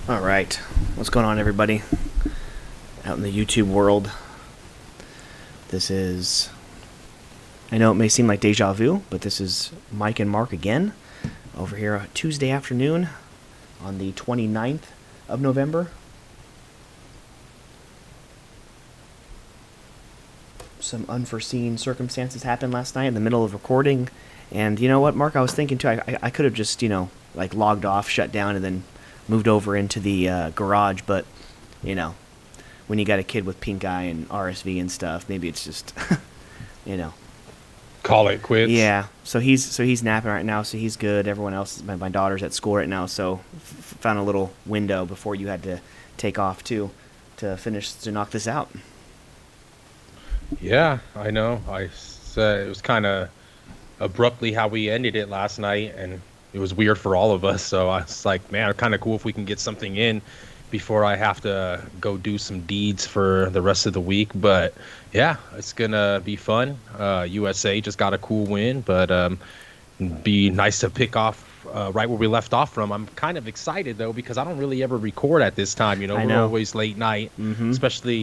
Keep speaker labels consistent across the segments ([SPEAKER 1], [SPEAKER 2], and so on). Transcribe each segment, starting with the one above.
[SPEAKER 1] All right. What's going on, everybody? Out in the YouTube world. This is. I know it may seem like deja vu, but this is Mike and Mark again over here Tuesday afternoon on the 29th of November. Some unforeseen circumstances happened last night in the middle of recording. And you know what, Mark? I was thinking too, I could have just, like logged off, shut down, and then moved over into the garage. But, when you got a kid with pink eye and RSV and stuff, maybe it's just, you know.
[SPEAKER 2] Call it quits.
[SPEAKER 1] Yeah. So he's napping right now, so he's good. Everyone else, my daughter's at school right now, so found a little window before you had to take off too, to knock this out.
[SPEAKER 2] Yeah, I know. I said it was kind of abruptly how we ended it last night, and it was weird for all of us. So I was like, man, it's kind of cool if we can get something in before I have to go do some deeds for the rest of the week. But yeah, it's gonna be fun. USA just got a cool win, but be nice to pick off right where we left off from. I'm kind of excited though because I don't really ever record at this time.
[SPEAKER 1] I
[SPEAKER 2] We're
[SPEAKER 1] know.
[SPEAKER 2] always late night,
[SPEAKER 1] Mm-hmm.
[SPEAKER 2] especially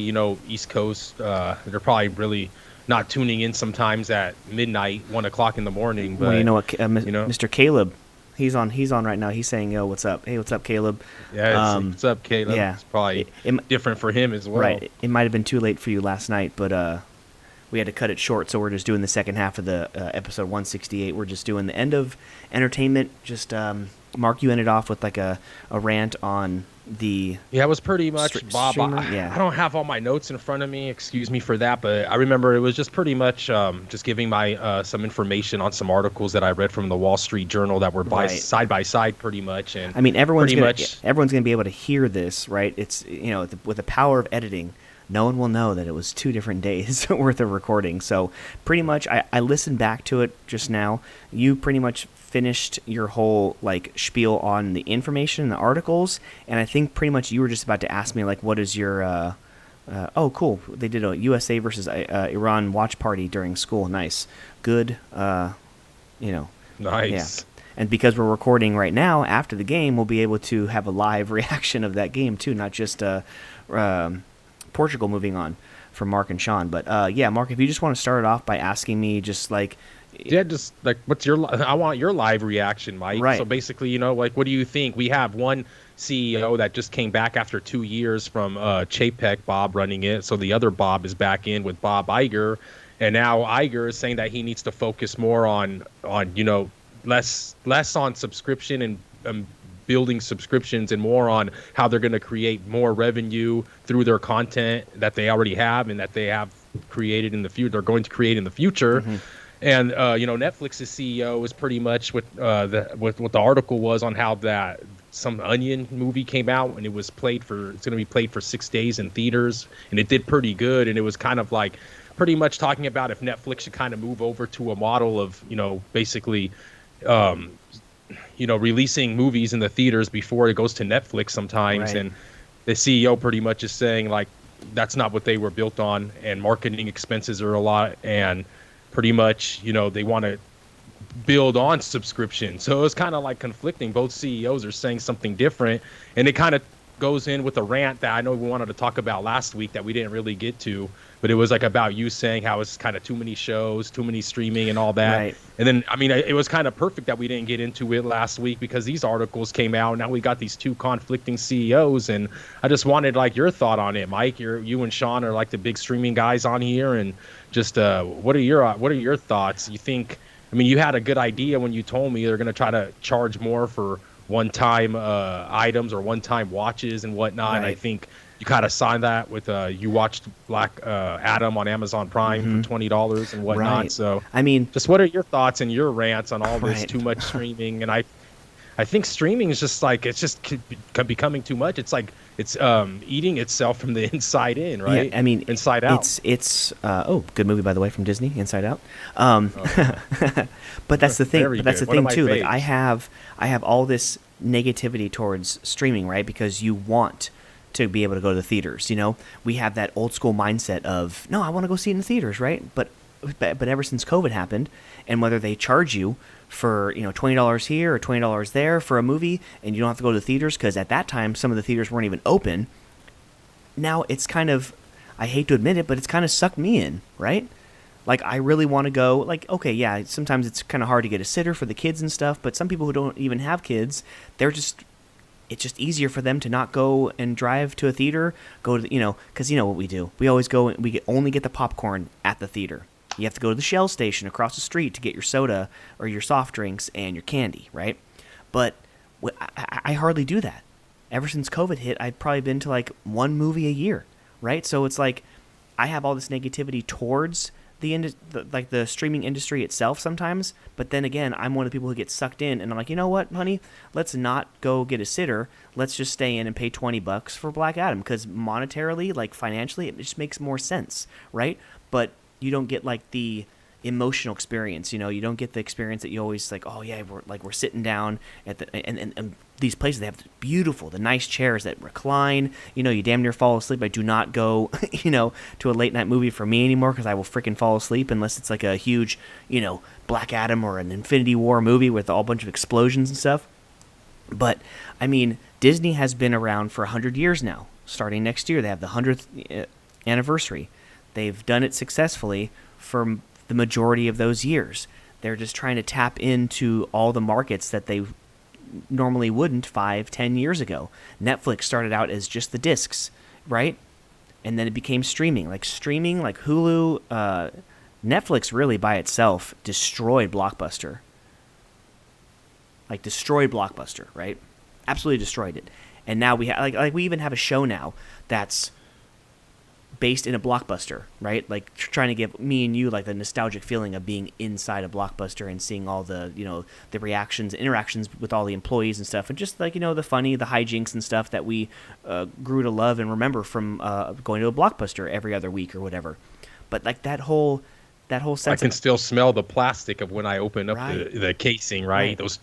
[SPEAKER 2] East Coast. They're probably really not tuning in sometimes at midnight, 1 o'clock in the morning. But
[SPEAKER 1] Well, you know what,
[SPEAKER 2] you know,
[SPEAKER 1] Mr. Caleb, he's on right now. He's saying, "Yo, what's up? Hey, what's up, Caleb?"
[SPEAKER 2] yeah, what's up, Caleb?
[SPEAKER 1] Yeah,
[SPEAKER 2] It's probably different for him as well.
[SPEAKER 1] Right. It might have been too late for you last night, but we had to cut it short, so we're just doing the second half of the episode 168. We're just doing the end of entertainment. Just Mark, you ended off with like a rant on the.
[SPEAKER 2] Yeah, it was pretty much Bob.
[SPEAKER 1] streamer? Yeah.
[SPEAKER 2] I don't have all my notes in front of me. Excuse me for that, but I remember it was just pretty much just giving my some information on some articles that I read from the Wall Street Journal that were
[SPEAKER 1] Right.
[SPEAKER 2] side by side, pretty much. And
[SPEAKER 1] I mean, everyone's
[SPEAKER 2] pretty
[SPEAKER 1] gonna be able to hear this, right? It's with the power of editing, no one will know that it was 2 different days worth of recording. So pretty much, I listened back to it just now. You pretty much finished your whole like spiel on the information and the articles, and I think pretty much you were just about to ask me like, what is your oh, cool, they did a USA versus Iran watch party during school. Nice, good,
[SPEAKER 2] nice.
[SPEAKER 1] yeah. And because we're recording right now, after the game, we'll be able to have a live reaction of that game too, not just Portugal moving on from Mark and Sean. But yeah, Mark, if you just want to start it off by asking me just like.
[SPEAKER 2] Yeah, just like I want your live reaction, Mike.
[SPEAKER 1] Right.
[SPEAKER 2] So basically, like, what do you think? We have one CEO that just came back after 2 years from Chapek, Bob running it. So the other Bob is back in with Bob Iger. And now Iger is saying that he needs to focus more on less on subscription and building subscriptions and more on how they're going to create more revenue through their content that they already have and that they have created in the future. They're going to create in the future.
[SPEAKER 1] Mm-hmm.
[SPEAKER 2] And Netflix's CEO is pretty much what the article was on how that some Onion movie came out and it's going to be played for 6 days in theaters, and it did pretty good. And it was kind of like pretty much talking about if Netflix should kind of move over to a model of basically releasing movies in the theaters before it goes to Netflix sometimes.
[SPEAKER 1] Right.
[SPEAKER 2] And the CEO pretty much is saying like that's not what they were built on, and marketing expenses are a lot, and pretty much, they want to build on subscription. So it's kind of like conflicting. Both CEOs are saying something different. And it kind of goes in with a rant that I know we wanted to talk about last week that we didn't really get to. But it was like about you saying how it's kind of too many shows, too many streaming and all that.
[SPEAKER 1] Right.
[SPEAKER 2] And then, I mean, it was kind of perfect that we didn't get into it last week because these articles came out. Now we got these 2 conflicting CEOs. And I just wanted like your thought on it, Mike. You and Sean are like the big streaming guys on here. And just what are your thoughts? You think, I mean, you had a good idea when you told me they're going to try to charge more for one-time items or one-time watches and whatnot.
[SPEAKER 1] Right.
[SPEAKER 2] And I think you kind of signed that with you watched Black Adam on Amazon Prime for $20 and whatnot.
[SPEAKER 1] Right.
[SPEAKER 2] So
[SPEAKER 1] I mean,
[SPEAKER 2] just what are your thoughts and your rants on all this
[SPEAKER 1] Right.
[SPEAKER 2] too much streaming? And I think streaming is just like it's just becoming too much. It's like it's eating itself from the inside in, right?
[SPEAKER 1] Yeah, I mean,
[SPEAKER 2] Inside Out.
[SPEAKER 1] It's good movie, by the way, from Disney, Inside Out.
[SPEAKER 2] Oh.
[SPEAKER 1] But that's the thing.
[SPEAKER 2] Very
[SPEAKER 1] But that's the
[SPEAKER 2] good. One of
[SPEAKER 1] thing
[SPEAKER 2] my
[SPEAKER 1] too. Like
[SPEAKER 2] faves.
[SPEAKER 1] I have all this negativity towards streaming, right? Because you want to be able to go to the theaters. We have that old school mindset of no, I want to go see it in the theaters, right? But ever since COVID happened, and whether they charge you for $20 here or $20 there for a movie, and you don't have to go to the theaters because at that time some of the theaters weren't even open. Now it's kind of, I hate to admit it, but it's kind of sucked me in, right? Like, I really want to go. Like, okay, yeah, sometimes it's kind of hard to get a sitter for the kids and stuff, but some people who don't even have kids, it's just easier for them to not go and drive to a theater, go to, because what we do. We always go, only get the popcorn at the theater. You have to go to the Shell station across the street to get your soda or your soft drinks and your candy, right? But I hardly do that. Ever since COVID hit, I've probably been to like one movie a year, right? So it's like I have all this negativity towards the streaming industry itself sometimes, but then again, I'm one of the people who get sucked in, and I'm like, you know what, honey, let's not go get a sitter. Let's just stay in and pay $20 for Black Adam, because monetarily, like financially, it just makes more sense, right? But you don't get like the emotional experience, you don't get the experience that you always like, oh yeah, we're sitting down at the and these places, they have the nice chairs that recline, you damn near fall asleep. I do not go to a late night movie for me anymore, because I will freaking fall asleep unless it's like a huge Black Adam or an Infinity War movie with a whole bunch of explosions and stuff. But I mean, Disney has been around for 100 years now. Starting next year, they have the 100th anniversary. They've done it successfully for the majority of those years. They're just trying to tap into all the markets that they normally wouldn't 5-10 years ago. Netflix started out as just the discs, right? And then it became streaming like Hulu. Netflix really by itself destroyed Blockbuster. Right? Absolutely destroyed it. And now we have like we even have a show now that's based in a Blockbuster, right? Like trying to give me and you like the nostalgic feeling of being inside a Blockbuster and seeing all the the reactions, interactions with all the employees and stuff, and just like the funny, the hijinks and stuff that we grew to love and remember from going to a Blockbuster every other week or whatever. But like that whole sense,
[SPEAKER 2] I can still smell the plastic of when I open up the casing, right? Those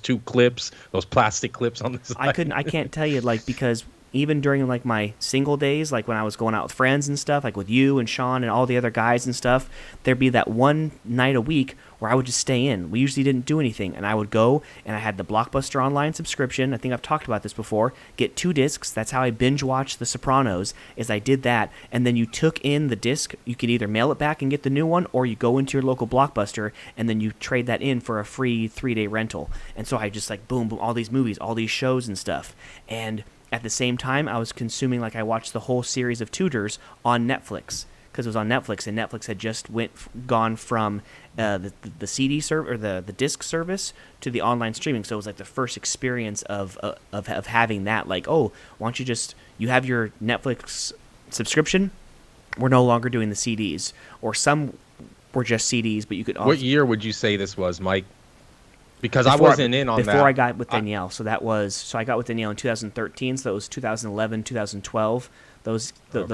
[SPEAKER 2] two clips, those plastic clips on the side.
[SPEAKER 1] I can't tell you, like, because even during like my single days, like when I was going out with friends and stuff, like with you and Sean and all the other guys and stuff, there'd be that one night a week where I would just stay in. We usually didn't do anything, and I would go, and I had the Blockbuster Online subscription. I think I've talked about this before. Get 2 discs. That's how I binge watched The Sopranos, is I did that, and then you took in the disc. You could either mail it back and get the new one, or you go into your local Blockbuster, and then you trade that in for a free 3-day rental. And so I just like, boom, boom, all these movies, all these shows and stuff. And at the same time, I was consuming, like, I watched the whole series of Tudors on Netflix, because it was on Netflix, and Netflix had just gone from the CD or the disc service to the online streaming. So it was like the first experience of having that. Like, oh, why don't you have your Netflix subscription? We're no longer doing the CDs, or some were just CDs, but you could.
[SPEAKER 2] What year would you say this was, Mike? Because I wasn't in on that.
[SPEAKER 1] Before I got with Danielle. I got with Danielle in 2013, so it was 2011, 2012. Those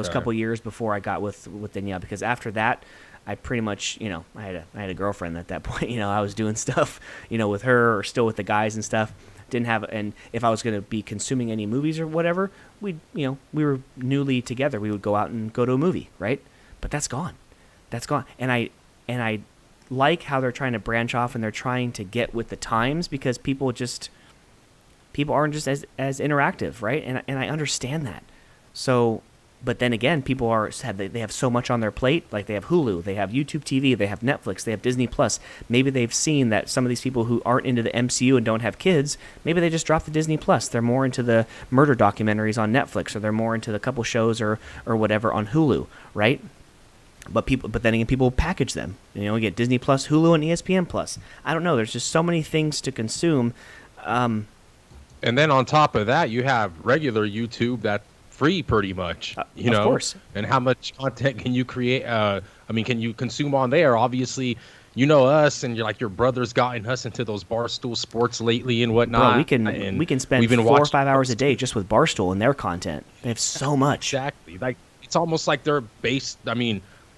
[SPEAKER 1] couple years before I got with Danielle, because after that, I pretty much, I had a girlfriend at that point. I was doing stuff, with her or still with the guys and stuff. And if I was going to be consuming any movies or whatever, we were newly together. We would go out and go to a movie, right? But that's gone. And I like how they're trying to branch off and they're trying to get with the times, because people aren't just as interactive, right? And I understand that. So, but then again, people they have so much on their plate. Like, they have Hulu, they have YouTube TV, they have Netflix, they have Disney Plus. Maybe they've seen that some of these people who aren't into the MCU and don't have kids, maybe they just drop the Disney Plus. They're more into the murder documentaries on Netflix, or they're more into the couple shows or whatever on Hulu, right? But then again, people package them. You get Disney Plus, Hulu, and ESPN Plus. I don't know. There's just so many things to consume. And
[SPEAKER 2] then on top of that, you have regular YouTube that's free, pretty much. Of
[SPEAKER 1] course.
[SPEAKER 2] And how much content can you create? Can you consume on there? Obviously, us, and your brother's gotten us into those Barstool Sports lately and whatnot.
[SPEAKER 1] Bro, we can spend 4 or 5 hours a day just with Barstool and their content. They have so much.
[SPEAKER 2] Exactly. Like, it's almost like they're based.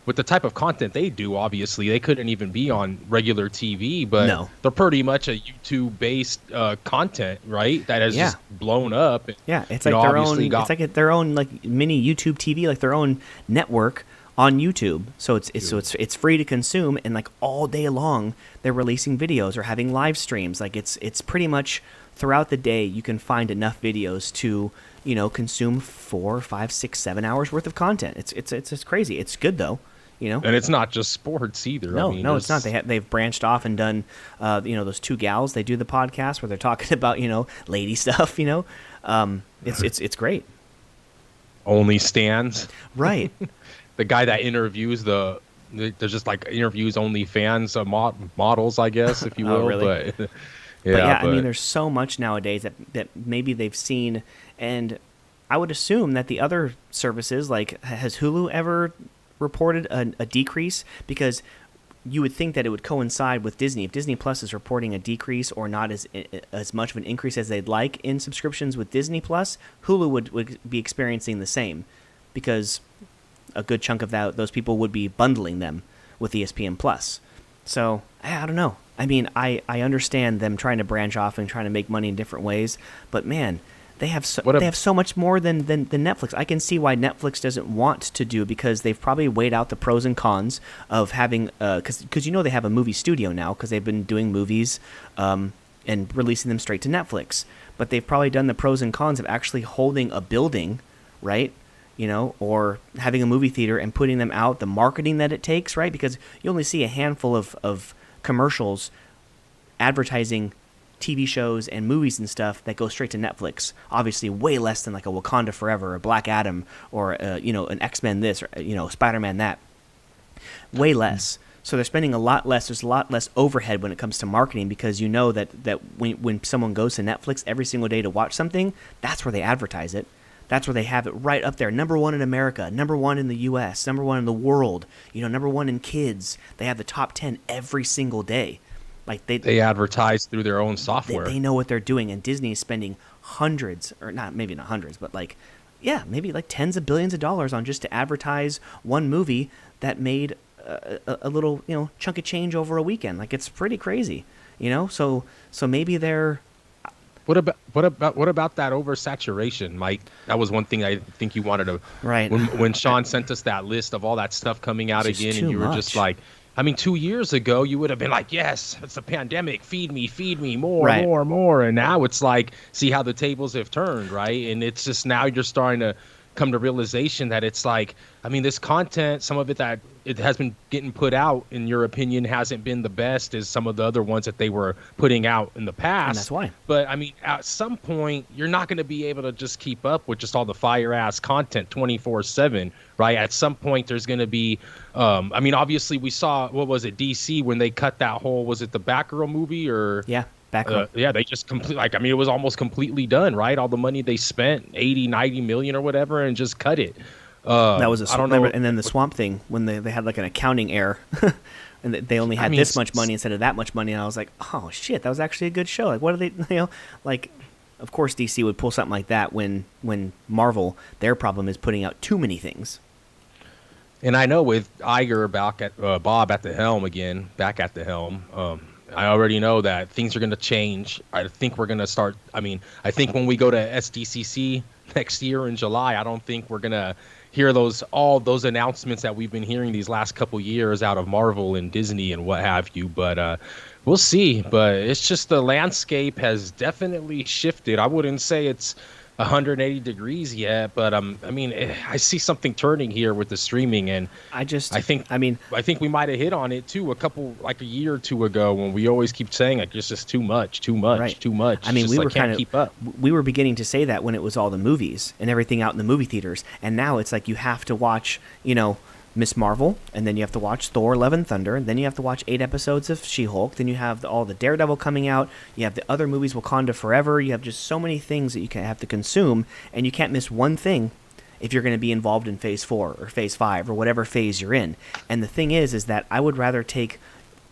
[SPEAKER 2] With the type of content they do, obviously, they couldn't even be on regular TV, but
[SPEAKER 1] no.
[SPEAKER 2] They're pretty much a YouTube-based content, right? That has just blown up.
[SPEAKER 1] Yeah, it's like their own. It's like their own like mini YouTube TV, like their own network on YouTube. So it's free to consume, and like all day long they're releasing videos or having live streams. Like it's pretty much throughout the day you can find enough videos to, consume 4, 5, 6, 7 hours worth of content. It's crazy. It's good though.
[SPEAKER 2] And it's not just sports either.
[SPEAKER 1] No,
[SPEAKER 2] I mean,
[SPEAKER 1] no, it's not. They've branched off and done, those two gals. They do the podcast where they're talking about, lady stuff. It's great.
[SPEAKER 2] Only stands.
[SPEAKER 1] Right.
[SPEAKER 2] The guy that interviews there's just like interviews only fans, models, I guess, if you will.
[SPEAKER 1] Oh, really?
[SPEAKER 2] But
[SPEAKER 1] I mean, there's so much nowadays that maybe they've seen, and I would assume that the other services, like, has Hulu ever reported a decrease? Because you would think that it would coincide with Disney. If Disney Plus is reporting a decrease or not as much of an increase as they'd like in subscriptions with Disney Plus, Hulu would be experiencing the same, because a good chunk of those people would be bundling them with ESPN Plus. So I don't know. I mean, I understand them trying to branch off and trying to make money in different ways, but man, they have so much more than Netflix. I can see why Netflix doesn't want to do, because they've probably weighed out the pros and cons of having because they have a movie studio now, because they've been doing movies and releasing them straight to Netflix. But they've probably done the pros and cons of actually holding a building, right? Or having a movie theater and putting them out, the marketing that it takes, right? Because you only see a handful of commercials advertising TV shows and movies and stuff that go straight to Netflix. Obviously, way less than like a Wakanda Forever or Black Adam or an X-Men this or Spider-Man that. Way less. So they're spending a lot less. There's a lot less overhead when it comes to marketing, because that when someone goes to Netflix every single day to watch something, that's where they advertise it. That's where they have it right up there. Number 1 in America, number 1 in the U.S., number 1 in the world, number 1 in kids. They have the top 10 every single day. Like they
[SPEAKER 2] advertise through their own software.
[SPEAKER 1] They know what they're doing, and Disney is spending hundreds, or maybe not hundreds, but maybe like tens of billions of dollars on just to advertise one movie that made a little chunk of change over a weekend. Like, it's pretty crazy, So maybe they're.
[SPEAKER 2] What about that oversaturation, Mike? That was one thing I think you wanted to.
[SPEAKER 1] Right.
[SPEAKER 2] When Sean sent us that list of all that stuff coming out
[SPEAKER 1] It's
[SPEAKER 2] again, and you were
[SPEAKER 1] much.
[SPEAKER 2] just like, I mean, 2 years ago you would have been like, yes, it's a pandemic, feed me, more,
[SPEAKER 1] Right.
[SPEAKER 2] more, and now it's like, see how the tables have turned, right? And it's just now you're starting to come to realization that it's like, I mean, this content, some of it that it has been getting put out, in your opinion, hasn't been the best as some of the other ones that they were putting out in the past.
[SPEAKER 1] And that's why.
[SPEAKER 2] But I mean, at some point, you're not going to be able to just keep up with just all the fire ass content 24/7, right? At some point, there's going to be, I mean, obviously, we saw, what was it, DC, when they cut that whole, was it the Batgirl movie or?
[SPEAKER 1] Yeah.
[SPEAKER 2] Yeah, they just it was almost completely done, right? All the money they spent, 80, 90 million or whatever, and just cut it.
[SPEAKER 1] That was
[SPEAKER 2] I don't know.
[SPEAKER 1] And then the Swamp Thing, when they had like an accounting error, and they only had this much money instead of that much money, and I was like, oh shit, that was actually a good show. Like, what are they, like, of course DC would pull something like that when Marvel, their problem is putting out too many things.
[SPEAKER 2] And I know with Iger back at Bob at the helm again, back at the helm. I already know that things are going to change. I think we're going to start. I mean, I think when we go to SDCC next year in July, I don't think we're going to hear all those announcements that we've been hearing these last couple years out of Marvel and Disney and what have you. But we'll see. But it's just the landscape has definitely shifted. I wouldn't say it's 180 degrees yet, but I mean, I see something turning here with the streaming, and I think we might have hit on it too a year or two ago, when we always keep saying like it's just too much,
[SPEAKER 1] right.
[SPEAKER 2] too much.
[SPEAKER 1] I mean,
[SPEAKER 2] we were can't keep up.
[SPEAKER 1] We were beginning to say that when it was all the movies and everything out in the movie theaters, and now it's like you have to watch, Miss Marvel, and then you have to watch Thor: Love and Thunder, and then you have to watch 8 episodes of She-Hulk, then you have all the Daredevil coming out, you have the other movies, Wakanda Forever, you have just so many things that you have to consume, and you can't miss one thing if you're going to be involved in Phase 4 or Phase 5 or whatever phase you're in. And the thing is that I would rather take,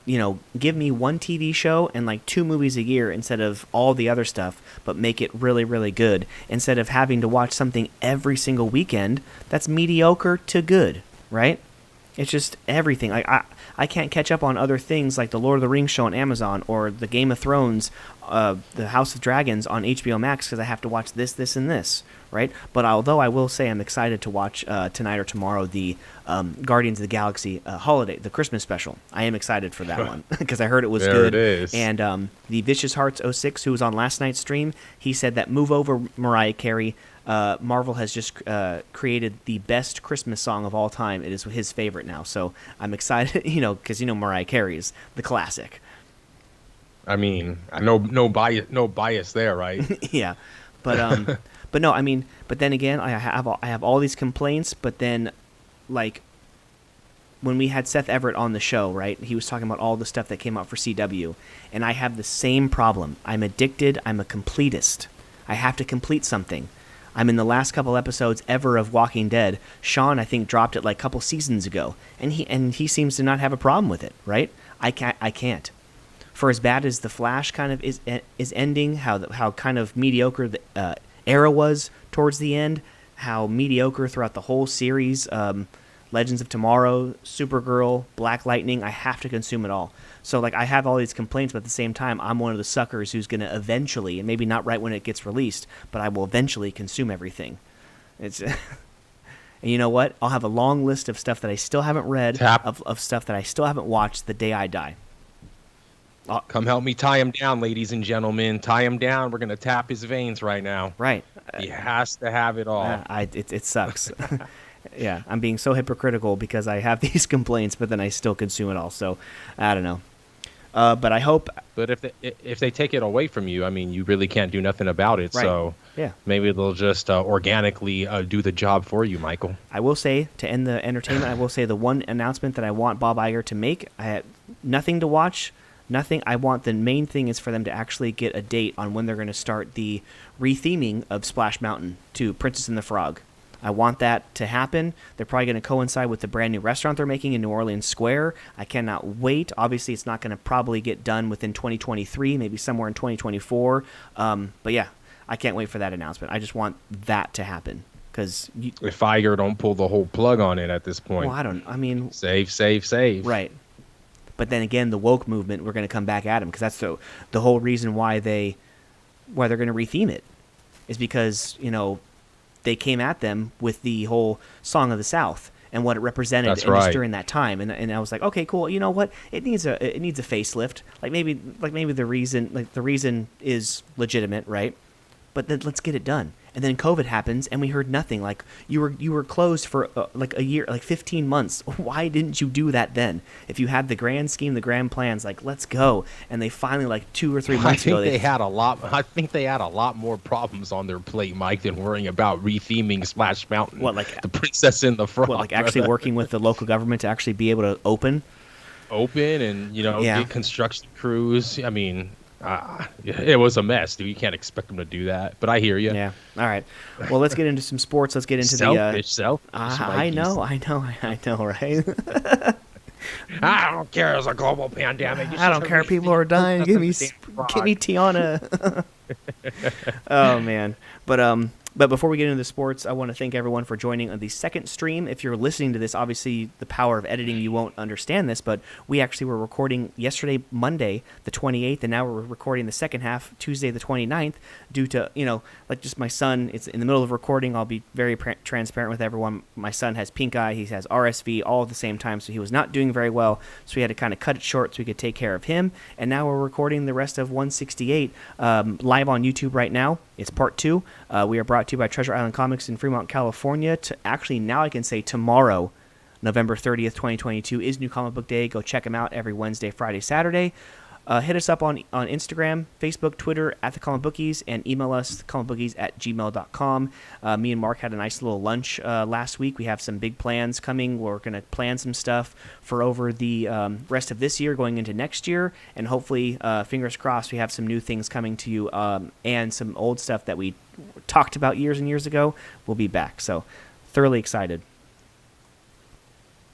[SPEAKER 1] give me one TV show and like 2 movies a year instead of all the other stuff, but make it really, really good, instead of having to watch something every single weekend that's mediocre to good. Right? It's just everything. Like I can't catch up on other things like the Lord of the Rings show on Amazon, or the Game of Thrones, the House of Dragons on HBO Max, because I have to watch this, and this. right? But although I will say I'm excited to watch tonight or tomorrow the Guardians of the Galaxy holiday, the Christmas special. I am excited for that one because I heard it was
[SPEAKER 2] There
[SPEAKER 1] good.
[SPEAKER 2] it is.
[SPEAKER 1] And the Vicious Hearts '06, who was on last night's stream, he said that "Move Over, Mariah Carey." Marvel has just created the best Christmas song of all time. It is his favorite now, so I'm excited. Because Mariah Carey is the classic.
[SPEAKER 2] I mean, no bias there, right?
[SPEAKER 1] Yeah, but but no, I mean, but then again, I have all these complaints, but then, like, when we had Seth Everett on the show, right, he was talking about all the stuff that came out for CW, and I have the same problem. I'm addicted. I'm a completist. I have to complete something. I'm in the last couple episodes ever of Walking Dead. Sean, I think, dropped it like a couple seasons ago, and he seems to not have a problem with it, right? I can't. For as bad as the Flash kind of is ending, how kind of mediocre the era was towards the end, how mediocre throughout the whole series, Legends of Tomorrow, Supergirl, Black Lightning, I have to consume it all. So like I have all these complaints, but at the same time, I'm one of the suckers who's going to eventually, and maybe not right when it gets released, but I will eventually consume everything. It's and you know what? I'll have a long list of stuff that I still haven't read, of stuff that I still haven't watched the day I die.
[SPEAKER 2] Come help me tie him down, ladies and gentlemen. Tie him down. We're going to tap his veins right now.
[SPEAKER 1] Right.
[SPEAKER 2] He has to have it all.
[SPEAKER 1] It sucks. Yeah, I'm being so hypocritical because I have these complaints, but then I still consume it all. So, I don't know. But I hope.
[SPEAKER 2] But if they take it away from you, I mean, you really can't do nothing about it. Right. So
[SPEAKER 1] yeah,
[SPEAKER 2] maybe they'll just organically do the job for you, Michael.
[SPEAKER 1] I will say, to end the entertainment, I will say the one announcement that I want Bob Iger to make. I had nothing to watch. Nothing. I want the main thing is for them to actually get a date on when they're going to start the retheming of Splash Mountain to Princess and the Frog. I want that to happen. They're probably going to coincide with the brand new restaurant they're making in New Orleans Square. I cannot wait. Obviously, it's not going to probably get done within 2023, maybe somewhere in 2024. But yeah, I can't wait for that announcement. I just want that to happen. Because
[SPEAKER 2] if Iger don't pull the whole plug on it at this point.
[SPEAKER 1] Well, I mean...
[SPEAKER 2] Save.
[SPEAKER 1] Right. But then again, the woke movement, we're going to come back at them because that's the whole reason why they're going to retheme it is because, they came at them with the whole Song of the South and what it represented just during that time. And I was like, okay, cool. You know what? It needs a facelift. Like maybe the reason is legitimate, right? But then let's get it done. And then COVID happens, and we heard nothing. Like you were closed for like a year, like 15 months. Why didn't you do that then? If you had the grand scheme, the grand plans, like let's go. And they finally, like 2 or 3 months ago,
[SPEAKER 2] they had a lot. I think they had a lot more problems on their plate, Mike, than worrying about retheming Splash Mountain.
[SPEAKER 1] What, like
[SPEAKER 2] the Princess and the Frog?
[SPEAKER 1] What, like actually working with the local government to actually be able to open
[SPEAKER 2] and get construction crews. I mean. It was a mess, dude. You can't expect them to do that, but I hear you.
[SPEAKER 1] Yeah. All right. Well, let's get into some sports. Let's get into
[SPEAKER 2] selfish.
[SPEAKER 1] I know, right?
[SPEAKER 2] I don't care. There's a global pandemic.
[SPEAKER 1] I don't care. People are dying. Give me Tiana. Oh man. But before we get into the sports, I want to thank everyone for joining on the second stream. If you're listening to this, obviously the power of editing, you won't understand this, but we actually were recording yesterday, Monday, the 28th, and now we're recording the second half, Tuesday, the 29th, due to, like just my son, it's in the middle of recording. I'll be very transparent with everyone. My son has pink eye. He has RSV all at the same time, so he was not doing very well, so we had to kind of cut it short so we could take care of him, and now we're recording the rest of 168 live on YouTube right now. It's part 2. We are brought to you by Treasure Island Comics in Fremont, California. Actually, now I can say tomorrow, November 30th, 2022, is New Comic Book Day. Go check them out every Wednesday, Friday, Saturday. Hit us up on Instagram, Facebook, Twitter, at the Comic Bookies, and email us, thecomicbookies@gmail.com. Me and Mark had a nice little lunch last week. We have some big plans coming. We're going to plan some stuff for over the rest of this year, going into next year, and hopefully, fingers crossed, we have some new things coming to you, and some old stuff that we talked about years and years ago will be back. So, thoroughly excited.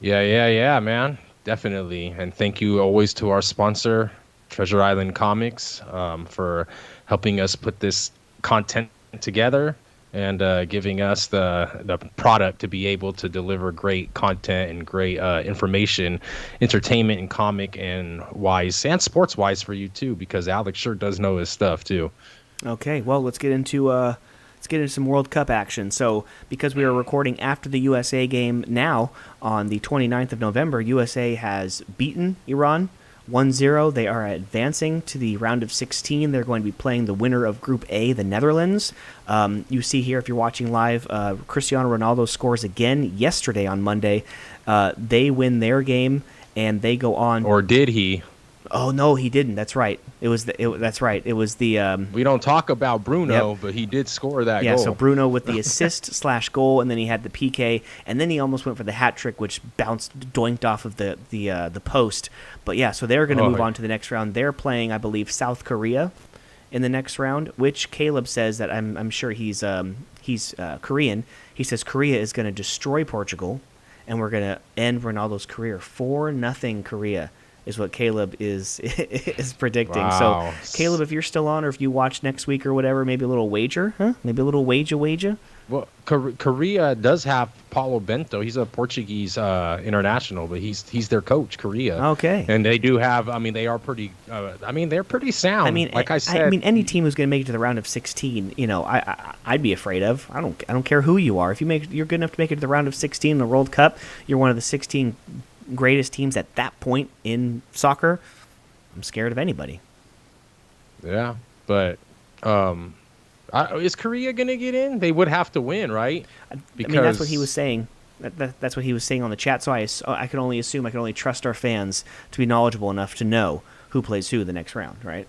[SPEAKER 2] Yeah, man. Definitely. And thank you always to our sponsor, Treasure Island Comics, for helping us put this content together and giving us the product to be able to deliver great content and great information, entertainment and comic and wise and sports wise for you too, because Alex sure does know his stuff too.
[SPEAKER 1] Okay, well, let's get into let's get into some World Cup action. So, because we are recording after the USA game now on the 29th of November, USA has beaten Iran 1-0. They are advancing to the round of 16. They're going to be playing the winner of Group A, the Netherlands. You see here, if you're watching live, Cristiano Ronaldo scores again yesterday on Monday. They win their game, and they go on.
[SPEAKER 2] Or did he?
[SPEAKER 1] Oh no, he didn't. That's right. That's right. It was the.
[SPEAKER 2] We don't talk about Bruno, but he did score that goal.
[SPEAKER 1] Yeah, so Bruno with the assist / goal, and then he had the PK, and then he almost went for the hat trick, which doinked off of the post. But yeah, so they're going to move on to the next round. They're playing, I believe, South Korea in the next round, which Caleb says that I'm sure he's Korean. He says Korea is going to destroy Portugal, and we're going to end Ronaldo's career 4-0 Korea. Is what Caleb is predicting.
[SPEAKER 2] Wow.
[SPEAKER 1] So, Caleb, if you're still on, or if you watch next week or whatever, maybe a little wager, huh? Maybe a little wager.
[SPEAKER 2] Well, Korea does have Paulo Bento. He's a Portuguese international, but he's their coach, Korea.
[SPEAKER 1] Okay.
[SPEAKER 2] And they do have. I mean, they are pretty. They're pretty sound.
[SPEAKER 1] I mean,
[SPEAKER 2] like I said.
[SPEAKER 1] I mean, any team who's going to make it to the round of 16, I'd be afraid of. I don't care who you are. If you're good enough to make it to the round of 16 in the World Cup, you're one of the 16 greatest teams at that point in soccer. I'm scared of anybody.
[SPEAKER 2] Yeah, but is Korea gonna get in? They would have to win, right?
[SPEAKER 1] Because I mean, that's what he was saying. That's what he was saying on the chat. So I can only assume, I can only trust our fans to be knowledgeable enough to know who plays who the next round, right?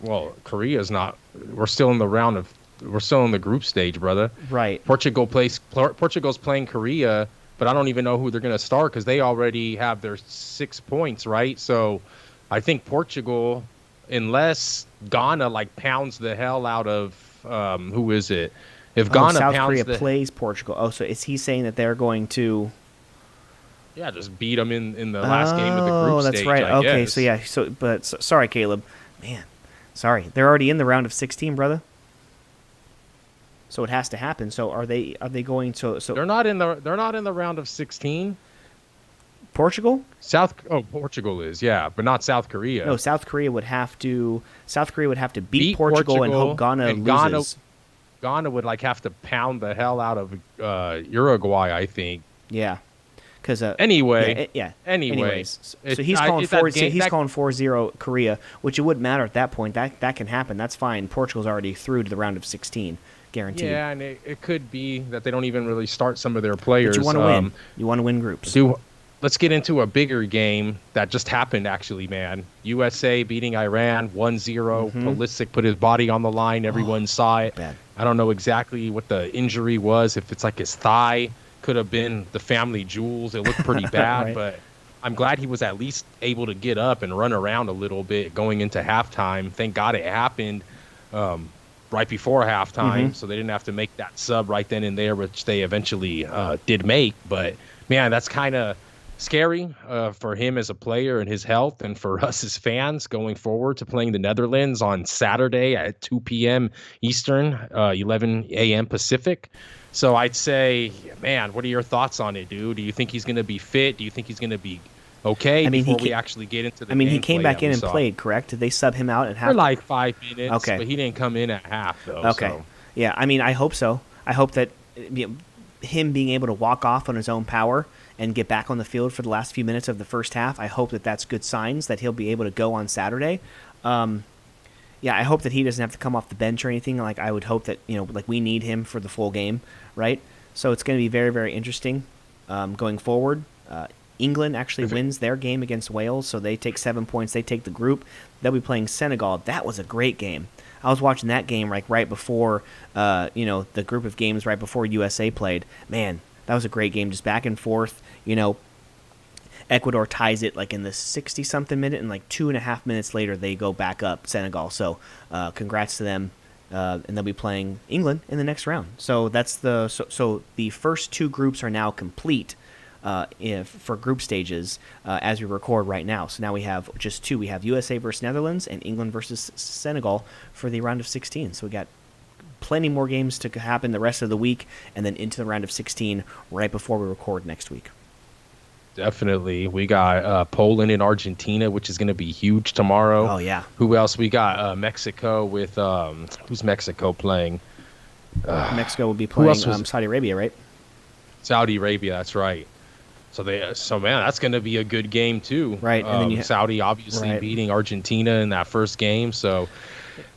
[SPEAKER 2] Well, Korea's not. We're still in the group stage, brother.
[SPEAKER 1] Right.
[SPEAKER 2] Portugal's playing Korea. But I don't even know who they're going to start because they already have their 6 points, right? So I think Portugal, unless Ghana pounds the hell out of who is it? If Ghana
[SPEAKER 1] South
[SPEAKER 2] pounds
[SPEAKER 1] Korea plays Portugal. Oh, so is he saying that they're going to?
[SPEAKER 2] Yeah, just beat them in the last game of the group stage.
[SPEAKER 1] Oh, that's right.
[SPEAKER 2] I
[SPEAKER 1] Okay,
[SPEAKER 2] guess.
[SPEAKER 1] Sorry, Caleb. Man, sorry. They're already in the round of 16, brother. So it has to happen. So are they going to? So
[SPEAKER 2] they're not in the round of 16.
[SPEAKER 1] Portugal?
[SPEAKER 2] Portugal is, yeah, but not South Korea.
[SPEAKER 1] No, South Korea would have to beat Portugal and hope Ghana loses.
[SPEAKER 2] Ghana would have to pound the hell out of Uruguay, I think.
[SPEAKER 1] Yeah. Because
[SPEAKER 2] Anyways,
[SPEAKER 1] so he's calling 4-0 Korea, which it wouldn't matter at that point. That can happen. That's fine. Portugal's already through to the round of 16. Guaranteed.
[SPEAKER 2] Yeah, and it could be that they don't even really start some of their players.
[SPEAKER 1] But you want to win. You want to win groups.
[SPEAKER 2] Let's get into a bigger game that just happened, actually, man. USA beating Iran 1-0. Pulisic put his body on the line. Everyone saw it.
[SPEAKER 1] Bad.
[SPEAKER 2] I don't know exactly what the injury was. If it's his thigh, could have been the family jewels. It looked pretty bad,
[SPEAKER 1] right.
[SPEAKER 2] But I'm glad he was at least able to get up and run around a little bit going into halftime. Thank God it happened. Right before halftime, so they didn't have to make that sub right then and there, which they eventually did make. But, man, that's kind of scary for him as a player and his health, and for us as fans going forward to playing the Netherlands on Saturday at 2 p.m. Eastern, 11 a.m. Pacific. So I'd say, man, what are your thoughts on it, dude? Do you think he's going to be fit? Do you think he's going to be okay before we actually get into the game?
[SPEAKER 1] He came back in and played, correct? Did they sub him out at half?
[SPEAKER 2] For 5 minutes,
[SPEAKER 1] okay.
[SPEAKER 2] But he didn't come in at half, though.
[SPEAKER 1] Okay.
[SPEAKER 2] So.
[SPEAKER 1] Yeah, I hope so. I hope that him being able to walk off on his own power and get back on the field for the last few minutes of the first half, I hope that that's good signs that he'll be able to go on Saturday. I hope that he doesn't have to come off the bench or anything. I would hope that, we need him for the full game, right? So it's going to be very, very interesting going forward. England actually wins their game against Wales, so they take 7 points. They take the group. They'll be playing Senegal. That was a great game. I was watching that game right before, the group of games right before USA played. Man, that was a great game, just back and forth. Ecuador ties it in the 60-something minute, and 2.5 minutes later they go back up, Senegal. So congrats to them. And they'll be playing England in the next round. So that's so the first two groups are now complete for group stages as we record right now. So now we have just two. We have USA versus Netherlands and England versus Senegal for the round of 16. So we got plenty more games to happen the rest of the week, and then into the round of 16 right before we record next week.
[SPEAKER 2] Definitely. We got Poland and Argentina, which is going to be huge tomorrow.
[SPEAKER 1] Oh, yeah.
[SPEAKER 2] Who else? We got Mexico with who's Mexico playing?
[SPEAKER 1] Mexico will be
[SPEAKER 2] Who else
[SPEAKER 1] playing
[SPEAKER 2] was
[SPEAKER 1] Saudi Arabia, right?
[SPEAKER 2] Saudi Arabia? That's right. So man, that's going to be a good game too.
[SPEAKER 1] Right, and then
[SPEAKER 2] Saudi obviously
[SPEAKER 1] right.
[SPEAKER 2] beating Argentina in that first game. So,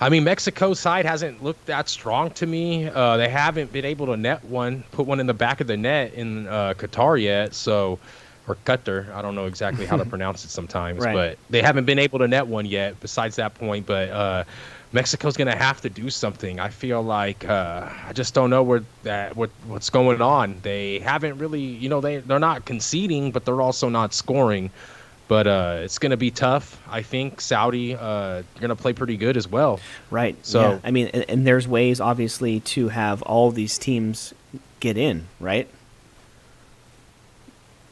[SPEAKER 2] I mean, Mexico's side hasn't looked that strong to me. They haven't been able to put one in the back of the net in Qatar yet. So, or Qatar, I don't know exactly how to pronounce it sometimes,
[SPEAKER 1] Right.
[SPEAKER 2] but they haven't been able to net one yet. Besides that point, but Mexico's going to have to do something. I feel like I just don't know what's going on. They haven't really, they're not conceding, but they're also not scoring. But it's going to be tough. I think Saudi are going to play pretty good as well.
[SPEAKER 1] Right.
[SPEAKER 2] So
[SPEAKER 1] yeah. I mean, and there's ways, obviously, to have all these teams get in, right?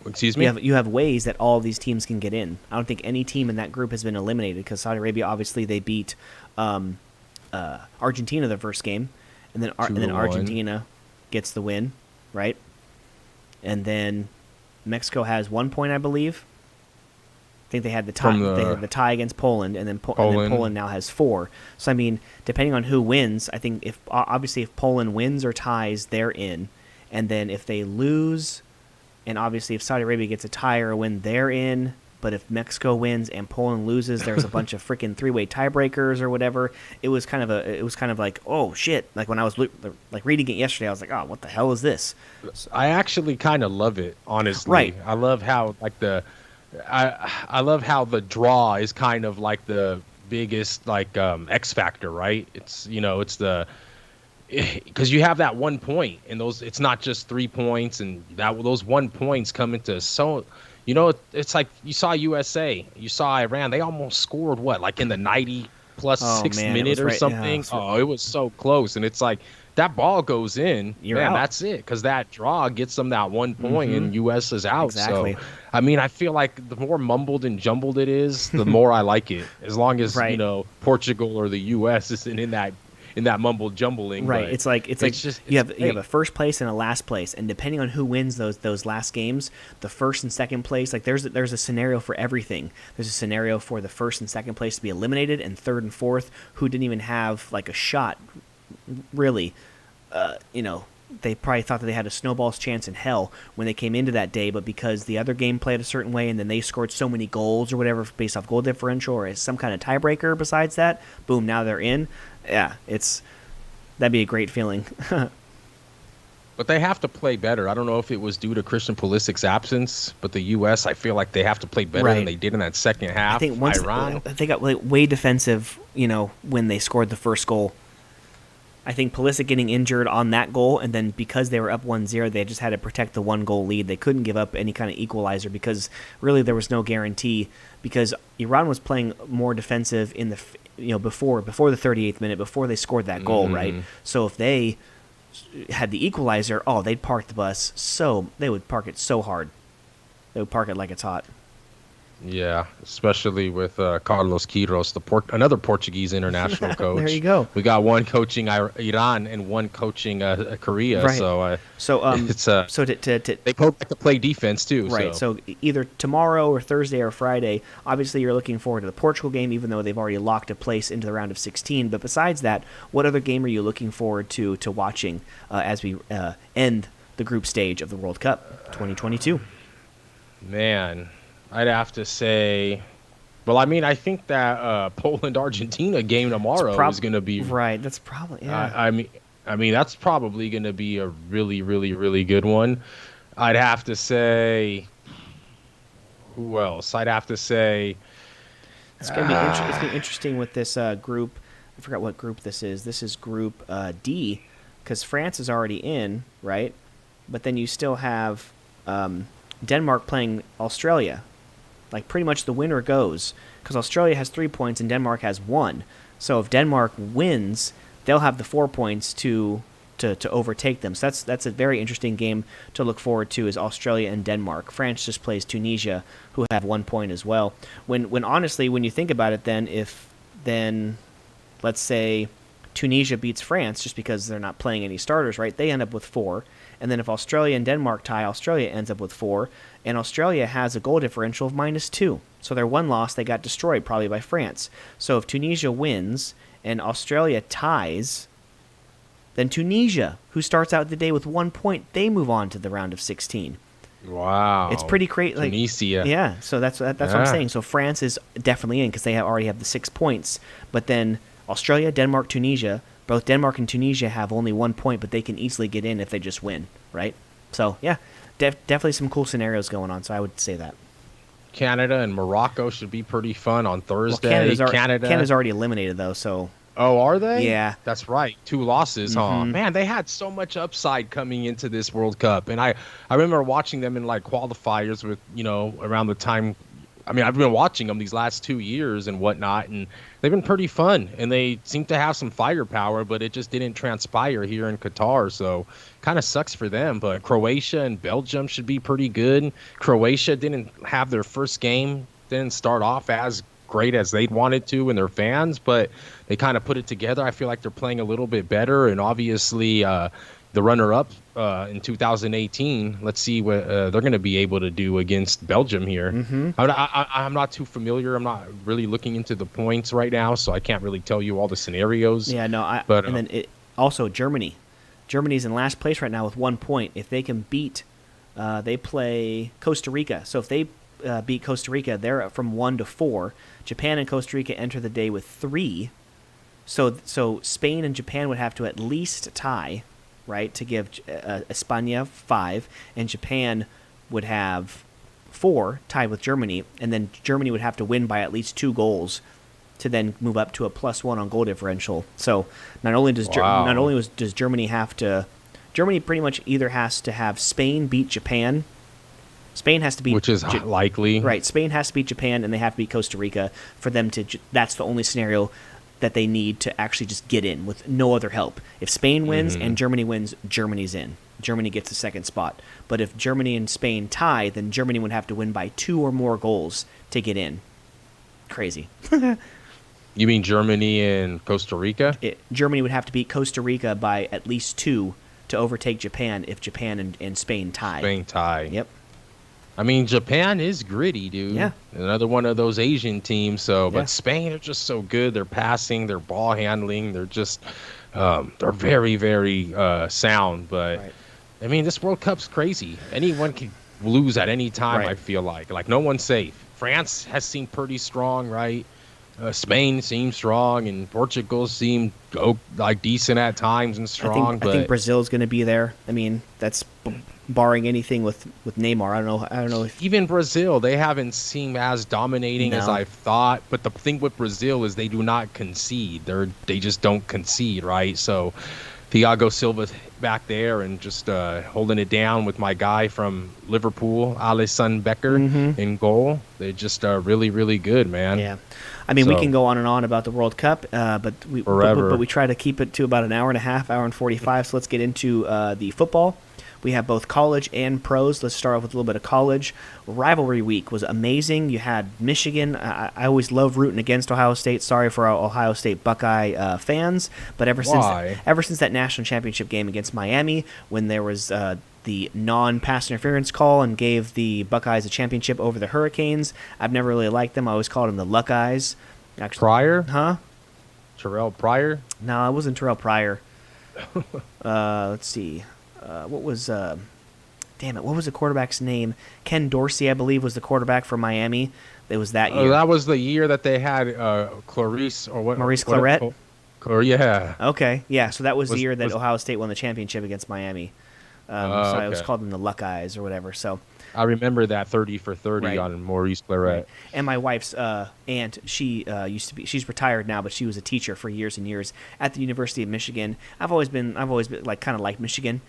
[SPEAKER 2] Excuse me?
[SPEAKER 1] You have ways that all these teams can get in. I don't think any team in that group has been eliminated because Saudi Arabia, obviously, they beat Argentina the first game, and then
[SPEAKER 2] 2-1.
[SPEAKER 1] Argentina gets the win, right? And then Mexico has 1 point, I believe. I think they had the tie. They had the tie against Poland, and then Poland now has 4. So I mean, depending on who wins, I think if Poland wins or ties, they're in, and then if they lose, and obviously if Saudi Arabia gets a tie or a win, they're in. But if Mexico wins and Poland loses, there's a bunch of freaking 3-way tiebreakers or whatever. It was kind of like, oh shit! Like when I was reading it yesterday, I was like, oh, what the hell is this?
[SPEAKER 2] I actually kind of love it, honestly.
[SPEAKER 1] Right.
[SPEAKER 2] I love how I love how the draw is kind of like the biggest X factor, right? It's because you have that 1 point, and it's not just 3 points, and those 1 points come into it's like you saw USA, you saw Iran, they almost scored like in the 90 plus 6 minute or something. Yeah, it was so close, and it's like that ball goes in,
[SPEAKER 1] you're out.
[SPEAKER 2] That's it, because that draw gets them that 1 point, and US is out.
[SPEAKER 1] Exactly.
[SPEAKER 2] So I mean, I feel like the more mumbled and jumbled it is, the more I like it, as long as Portugal or the US isn't in that mumbled jumbling.
[SPEAKER 1] Right. It's like you have a first place and a last place, and depending on who wins those last games, the first and second place, like there's a scenario for everything. There's a scenario for the first and second place to be eliminated, and third and fourth who didn't even have like a shot, really. They probably thought that they had a snowball's chance in hell when they came into that day, but because the other game played a certain way and then they scored so many goals or whatever based off goal differential or some kind of tiebreaker besides that, boom, now they're in. Yeah, that'd be a great feeling.
[SPEAKER 2] But they have to play better. I don't know if it was due to Christian Pulisic's absence, but the U.S., I feel like they have to play better than they did in that second half.
[SPEAKER 1] I think once
[SPEAKER 2] Iran,
[SPEAKER 1] they got way defensive, when they scored the first goal. I think Pulisic getting injured on that goal, and then because they were up 1-0, they just had to protect the 1-goal lead. They couldn't give up any kind of equalizer because really there was no guarantee, because Iran was playing more defensive in the before the 38th minute, before they scored that goal, right? So if they had the equalizer, they'd park the bus. So they would park it so hard. They would park it like it's hot.
[SPEAKER 2] Yeah, especially with Carlos Queiroz, another Portuguese international coach.
[SPEAKER 1] There you go.
[SPEAKER 2] We got one coaching Iran and one coaching Korea.
[SPEAKER 1] Right.
[SPEAKER 2] They both like to play defense too.
[SPEAKER 1] Right. So either tomorrow or Thursday or Friday. Obviously, you're looking forward to the Portugal game, even though they've already locked a place into the round of 16. But besides that, what other game are you looking forward to watching as we end the group stage of the World Cup 2022?
[SPEAKER 2] Man, I'd have to say, well, I mean, I think that Poland-Argentina game tomorrow is going to be
[SPEAKER 1] right. That's probably
[SPEAKER 2] I mean, that's probably going to be a really, really, really good one. I'd have to say, who else? I'd have to say,
[SPEAKER 1] it's going to be it's gonna be interesting with this group. I forgot what group this is. This is Group D, because France is already in, right? But then you still have Denmark playing Australia. Like pretty much the winner goes, because Australia has 3 points and Denmark has 1. So if Denmark wins, they'll have the 4 points to overtake them. So that's a very interesting game to look forward to, is Australia and Denmark. France just plays Tunisia, who have 1 point as well. When honestly, when you think about it, then let's say Tunisia beats France just because they're not playing any starters, right? They end up with 4. And then if Australia and Denmark tie, Australia ends up with 4. And Australia has a goal differential of -2. So their one loss, they got destroyed probably by France. So if Tunisia wins and Australia ties, Then Tunisia, who starts out the day with 1 point, they move on to the round of 16.
[SPEAKER 2] Wow.
[SPEAKER 1] It's pretty crazy. Like,
[SPEAKER 2] Tunisia.
[SPEAKER 1] yeah, so that's what I'm saying. So France is definitely in because they already have the 6 points. But then Australia, Denmark, Tunisia, both Denmark and Tunisia have only 1 point, but they can easily get in if they just win, right? So, yeah, definitely some cool scenarios going on, so I would say that.
[SPEAKER 2] Canada and Morocco should be pretty fun on Thursday.
[SPEAKER 1] Well, Canada's already eliminated, though, so...
[SPEAKER 2] Oh, are they?
[SPEAKER 1] Yeah.
[SPEAKER 2] That's right. 2 losses, huh? Man, they had so much upside coming into this World Cup. And I remember watching them in, like, qualifiers with, around the time. I mean, I've been watching them these last 2 years and whatnot, and they've been pretty fun. And they seem to have some firepower, but it just didn't transpire here in Qatar. So kind of sucks for them. But Croatia and Belgium should be pretty good. Croatia didn't have their first game, didn't start off as great as they'd wanted to and their fans, but they kind of put it together. I feel like they're playing a little bit better, and obviously the runner-up in 2018, let's see what they're going to be able to do against Belgium here. I'm not too familiar. I'm not really looking into the points right now, so I can't really tell you all the scenarios.
[SPEAKER 1] Yeah, no, and then also Germany. Germany's in last place right now with 1 point. If they can beat, they play Costa Rica. So if they beat Costa Rica, they're from 1 to 4. Japan and Costa Rica enter the day with 3. So Spain and Japan would have to at least tie, right, to give España 5, and Japan would have 4, tied with Germany, and then Germany would have to win by at least 2 goals to then move up to a +1 on goal differential. So not only does Germany have to, Germany pretty much either has to have Spain beat Japan. Spain has to beat...
[SPEAKER 2] Which is likely.
[SPEAKER 1] Right. Spain has to beat Japan, and they have to beat Costa Rica for them to... That's the only scenario that they need to actually just get in with no other help. If Spain wins and Germany wins, Germany's in. Germany gets the second spot. But if Germany and Spain tie, then Germany would have to win by 2 or more goals to get in. Crazy.
[SPEAKER 2] You mean Germany and Costa Rica?
[SPEAKER 1] Germany would have to beat Costa Rica by at least 2 to overtake Japan if Japan and Spain tie.
[SPEAKER 2] Spain tie.
[SPEAKER 1] Yep.
[SPEAKER 2] I mean, Japan is gritty, dude.
[SPEAKER 1] Yeah.
[SPEAKER 2] Another one of those Asian teams. So,
[SPEAKER 1] Yeah.
[SPEAKER 2] But Spain are just so good. They're passing, they're ball handling. They're just, they're very, very sound. But,
[SPEAKER 1] Right.
[SPEAKER 2] I mean, this World Cup's crazy. Anyone can lose at any time,
[SPEAKER 1] Right.
[SPEAKER 2] I feel like. Like, no one's safe. France has seemed pretty strong, right? Spain seems strong, and Portugal seemed decent at times and strong.
[SPEAKER 1] I think Brazil's going to be there. I mean, that's barring anything with Neymar. I don't know if
[SPEAKER 2] even Brazil, they haven't seemed as dominating as I thought. But the thing with Brazil is they do not concede. They just don't concede, right? So Thiago Silva back there and just holding it down with my guy from Liverpool, Alisson Becker, in goal. They're just really, really good, man.
[SPEAKER 1] Yeah. I mean, we can go on and on about the World Cup, but we try to keep it to about an hour and a half, hour and 45. So let's get into the football. We have both college and pros. Let's start off with a little bit of college. Rivalry week was amazing. You had Michigan. I always love rooting against Ohio State. Sorry for our Ohio State Buckeye fans, but ever since that national championship game against Miami, when there was the non-pass interference call and gave the Buckeyes a championship over the Hurricanes, I've never really liked them. I always called them the Luckeyes. Actually,
[SPEAKER 2] Pryor?
[SPEAKER 1] Huh?
[SPEAKER 2] Terrell Pryor?
[SPEAKER 1] No, it wasn't Terrell Pryor. Let's see. What was the quarterback's name? Ken Dorsey, I believe, was the quarterback for Miami. It was that year.
[SPEAKER 2] That was the year that they had Clarice or what?
[SPEAKER 1] Maurice Claret?
[SPEAKER 2] Yeah.
[SPEAKER 1] Okay, yeah. So that was the year that Ohio State won the championship against Miami. So I was called them the Luckeyes or whatever. So
[SPEAKER 2] I remember that 30 for 30 on Maurice Claret.
[SPEAKER 1] Right. And my wife's aunt, she's retired now, but she was a teacher for years and years at the University of Michigan. I've always been like kind of like Michigan,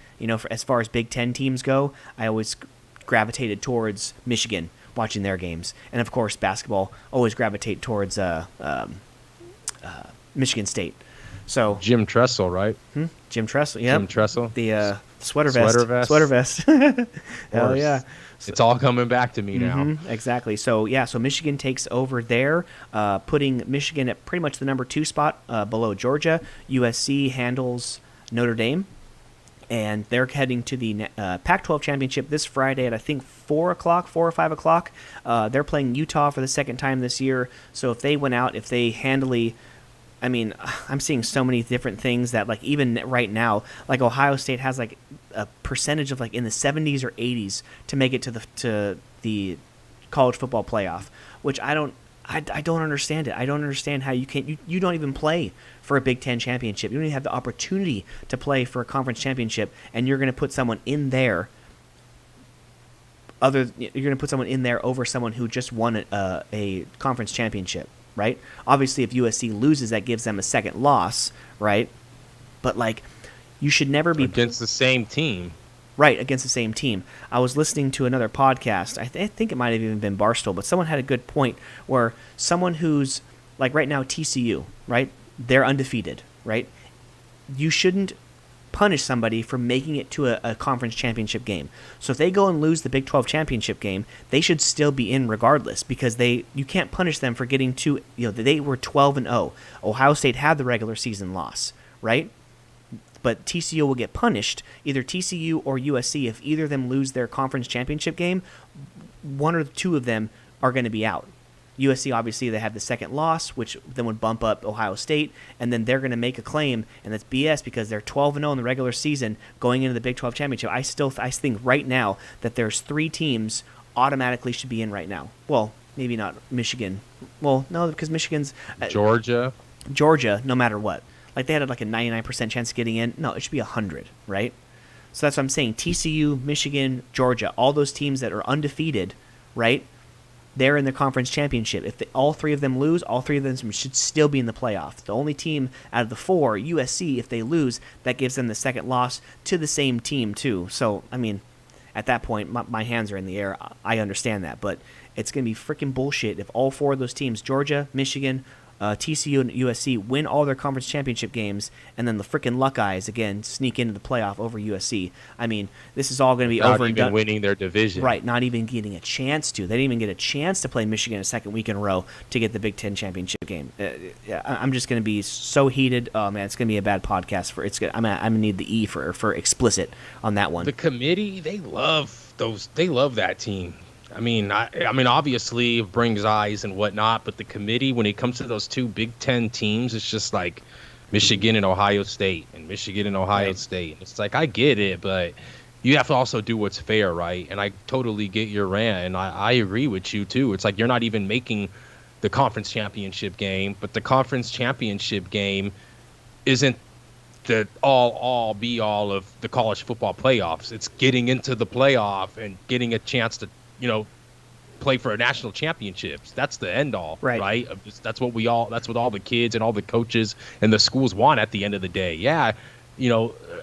[SPEAKER 1] as far as Big Ten teams go. I always gravitated towards Michigan watching their games, and of course basketball always gravitate towards Michigan State. So
[SPEAKER 2] Jim Tressel, right?
[SPEAKER 1] Jim Tressel, yeah.
[SPEAKER 2] Jim Tressel,
[SPEAKER 1] the sweater vest. Hell yeah.
[SPEAKER 2] It's all coming back to me now.
[SPEAKER 1] Exactly. So Michigan takes over there, putting Michigan at pretty much the number 2 spot below Georgia. USC handles Notre Dame, and they're heading to the Pac-12 championship this Friday at I think 4 or 5 o'clock. They're playing Utah for the second time this year. So if they win out, if they handily I mean, I'm seeing so many different things that, like, even right now, like Ohio State has like a percentage of like in the 70s or 80s to make it to the college football playoff, which I don't understand it. I don't understand how you can't you don't even play for a Big Ten championship. You don't even have the opportunity to play for a conference championship, and you're going to put someone in there. You're going to put someone in there over someone who just won a conference championship, right? Obviously, if USC loses, that gives them a second loss, right? But like, you should never be
[SPEAKER 2] against the same team.
[SPEAKER 1] Right, against the same team. I was listening to another podcast. I think it might have even been Barstool, but someone had a good point where someone who's, like right now, TCU, right? They're undefeated, right? You shouldn't punish somebody for making it to a conference championship game. So if they go and lose the Big 12 championship game, they should still be in regardless, because you can't punish them for getting to, they were 12-0. Ohio State had the regular season loss, right? But TCU will get punished, either TCU or USC. If either of them lose their conference championship game, one or two of them are going to be out. USC, obviously, they have the second loss, which then would bump up Ohio State, and then they're going to make a claim, and that's BS because they're 12-0 in the regular season going into the Big 12 championship. I think right now that there's 3 teams automatically should be in right now. Well, maybe not Michigan. Well, no, because Michigan's
[SPEAKER 2] Georgia,
[SPEAKER 1] no matter what. Like, they had like a 99% chance of getting in. No, it should be 100, right? So that's what I'm saying. TCU, Michigan, Georgia, all those teams that are undefeated, right? They're in the conference championship. If all 3 of them lose, all 3 of them should still be in the playoff. The only team out of the 4, USC, if they lose, that gives them the second loss to the same team too. So, I mean, at that point, my hands are in the air. I understand that. But it's going to be freaking bullshit if all 4 of those teams, Georgia, Michigan, TCU and USC, win all their conference championship games, and then the freaking Luckeyes again sneak into the playoff over USC. I mean, this is all going to be over and done.
[SPEAKER 2] Not even winning their division,
[SPEAKER 1] right? Not even getting a chance to. They didn't even get a chance to play Michigan a second week in a row to get the Big Ten championship game. I'm just going to be so heated. Oh man, it's going to be a bad podcast for it's. I'm going to need the E for explicit on that one.
[SPEAKER 2] The committee, they love those. They love that team. I mean, obviously it brings eyes and whatnot, but the committee, when it comes to those 2 Big Ten teams, it's just like Michigan and Ohio State, and Michigan and Ohio State. And it's like, I get it, but you have to also do what's fair, right? And I totally get your rant, and I agree with you too. It's like you're not even making the conference championship game, but the conference championship game isn't the all be all of the college football playoffs. It's getting into the playoff and getting a chance to play for a national championships. That's the end all, right? That's what all the kids and all the coaches and the schools want at the end of the day. Yeah,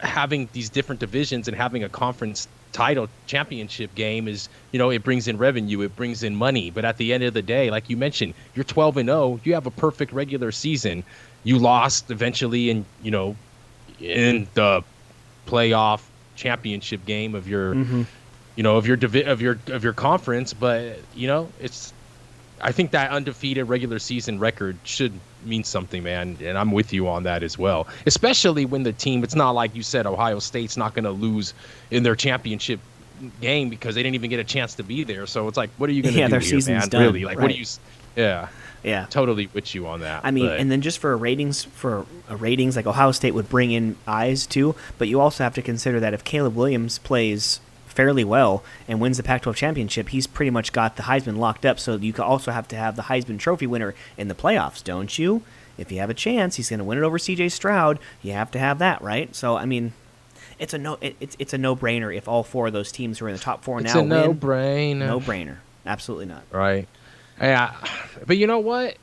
[SPEAKER 2] having these different divisions and having a conference title championship game is, it brings in revenue, it brings in money. But at the end of the day, like you mentioned, you're 12-0, you have a perfect regular season. You lost eventually in the playoff championship game of your of your conference, but I think that undefeated regular season record should mean something, man, and I'm with you on that as well. Especially when the team, it's not like you said, Ohio State's not going to lose in their championship game because they didn't even get a chance to be there. So it's like, what are you going to do
[SPEAKER 1] their
[SPEAKER 2] here,
[SPEAKER 1] season's
[SPEAKER 2] man?
[SPEAKER 1] done.
[SPEAKER 2] Really, like,
[SPEAKER 1] right.
[SPEAKER 2] What do you? Yeah, totally with you on that.
[SPEAKER 1] I mean, and then just for ratings, like Ohio State would bring in eyes too, but you also have to consider that if Caleb Williams plays fairly well and wins the Pac-12 championship, he's pretty much got the Heisman locked up. So you also have to have the Heisman Trophy winner in the playoffs, don't you? If you have a chance, he's going to win it over C.J. Stroud. You have to have that, right? So I mean, it's a no-brainer if all 4 of those teams who are in the top 4 now win.
[SPEAKER 2] It's a no-brainer.
[SPEAKER 1] No-brainer. Absolutely not.
[SPEAKER 2] Right. Yeah, but you know what?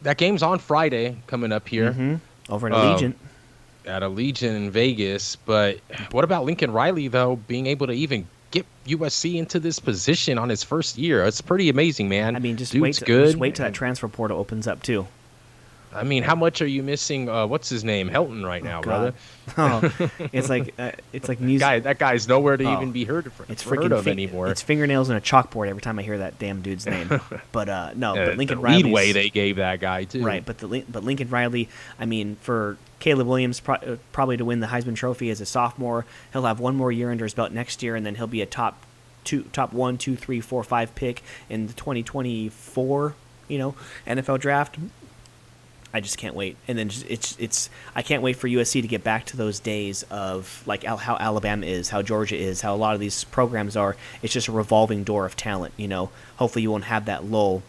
[SPEAKER 2] That game's on Friday coming up here.
[SPEAKER 1] Over at Allegiant.
[SPEAKER 2] At Allegiant in Vegas. But what about Lincoln Riley, though, being able to even get USC into this position on his first year? It's pretty amazing, man.
[SPEAKER 1] I mean, just
[SPEAKER 2] Dude's
[SPEAKER 1] wait
[SPEAKER 2] good.
[SPEAKER 1] till that transfer portal opens up, too.
[SPEAKER 2] I mean, how much are you missing? What's his name, Helton, right now, brother?
[SPEAKER 1] Oh, it's like music.
[SPEAKER 2] That guy's nowhere to even be heard of anymore.
[SPEAKER 1] It's fingernails and a chalkboard every time I hear that damn dude's name. But but Lincoln Riley.
[SPEAKER 2] The leadway they gave that guy too.
[SPEAKER 1] Right, but Lincoln Riley. I mean, for Caleb Williams probably to win the Heisman Trophy as a sophomore, he'll have one more year under his belt next year, and then he'll be a top 1, 2, 3, 4, 5 pick in the 2024 NFL draft. I just can't wait. And then it's I can't wait for USC to get back to those days of like how Alabama is, how Georgia is, how a lot of these programs are. It's just a revolving door of talent. Hopefully you won't have that lull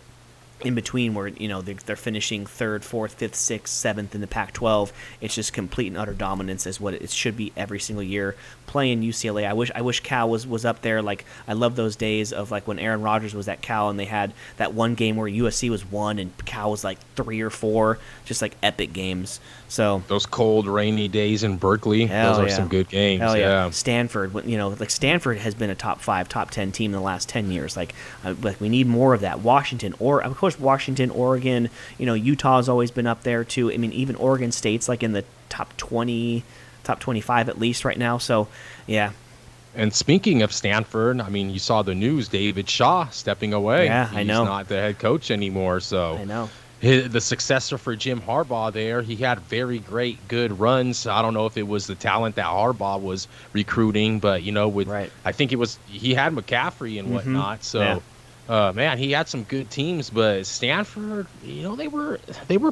[SPEAKER 1] in between where they're finishing third, fourth, fifth, sixth, seventh in the Pac-12. It's just complete and utter dominance is what it should be every single year. Playing UCLA, I wish Cal was up there. Like I love those days of like when Aaron Rodgers was at Cal and they had that one game where USC was 1 and Cal was like 3 or 4, just like epic games. So
[SPEAKER 2] those cold, rainy days in Berkeley, those are some good games.
[SPEAKER 1] Hell yeah. Stanford, like Stanford has been a top 5, top 10 team in the last 10 years. Like we need more of that. Washington, or of course Washington, Oregon, Utah's always been up there too. I mean, even Oregon State's like in the top 20, top 25 at least right now. So, yeah.
[SPEAKER 2] And speaking of Stanford, I mean, you saw the news, David Shaw stepping away.
[SPEAKER 1] Yeah, I know.
[SPEAKER 2] He's not the head coach anymore. So
[SPEAKER 1] I know.
[SPEAKER 2] The successor for Jim Harbaugh there, he had very good runs. I don't know if it was the talent that Harbaugh was recruiting, but,
[SPEAKER 1] Right.
[SPEAKER 2] I think he had McCaffrey and whatnot. So, man, he had some good teams, but Stanford, they were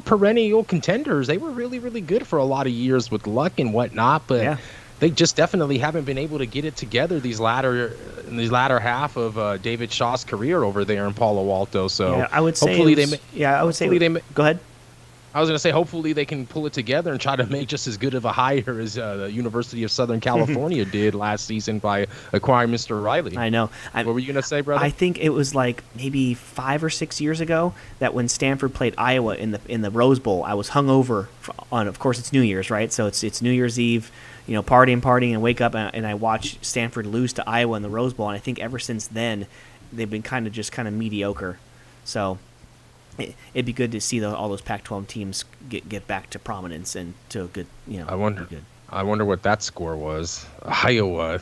[SPEAKER 2] perennial contenders. They were really, really good for a lot of years with luck and whatnot, but they just definitely haven't been able to get it together in these latter half of David Shaw's career over there in Palo Alto. So
[SPEAKER 1] I would say go ahead.
[SPEAKER 2] I was going to say, hopefully they can pull it together and try to make just as good of a hire as the University of Southern California did last season by acquiring Mr. Riley.
[SPEAKER 1] I know.
[SPEAKER 2] What were you going to say, brother?
[SPEAKER 1] I think it was like maybe 5 or 6 years ago that when Stanford played Iowa in the Rose Bowl, I was hungover on, of course, it's New Year's, right? So it's New Year's Eve, partying, and wake up and I watch Stanford lose to Iowa in the Rose Bowl. And I think ever since then, they've been kind of mediocre. So it'd be good to see all those Pac-12 teams get back to prominence and to a good,
[SPEAKER 2] I wonder what that score was. Iowa.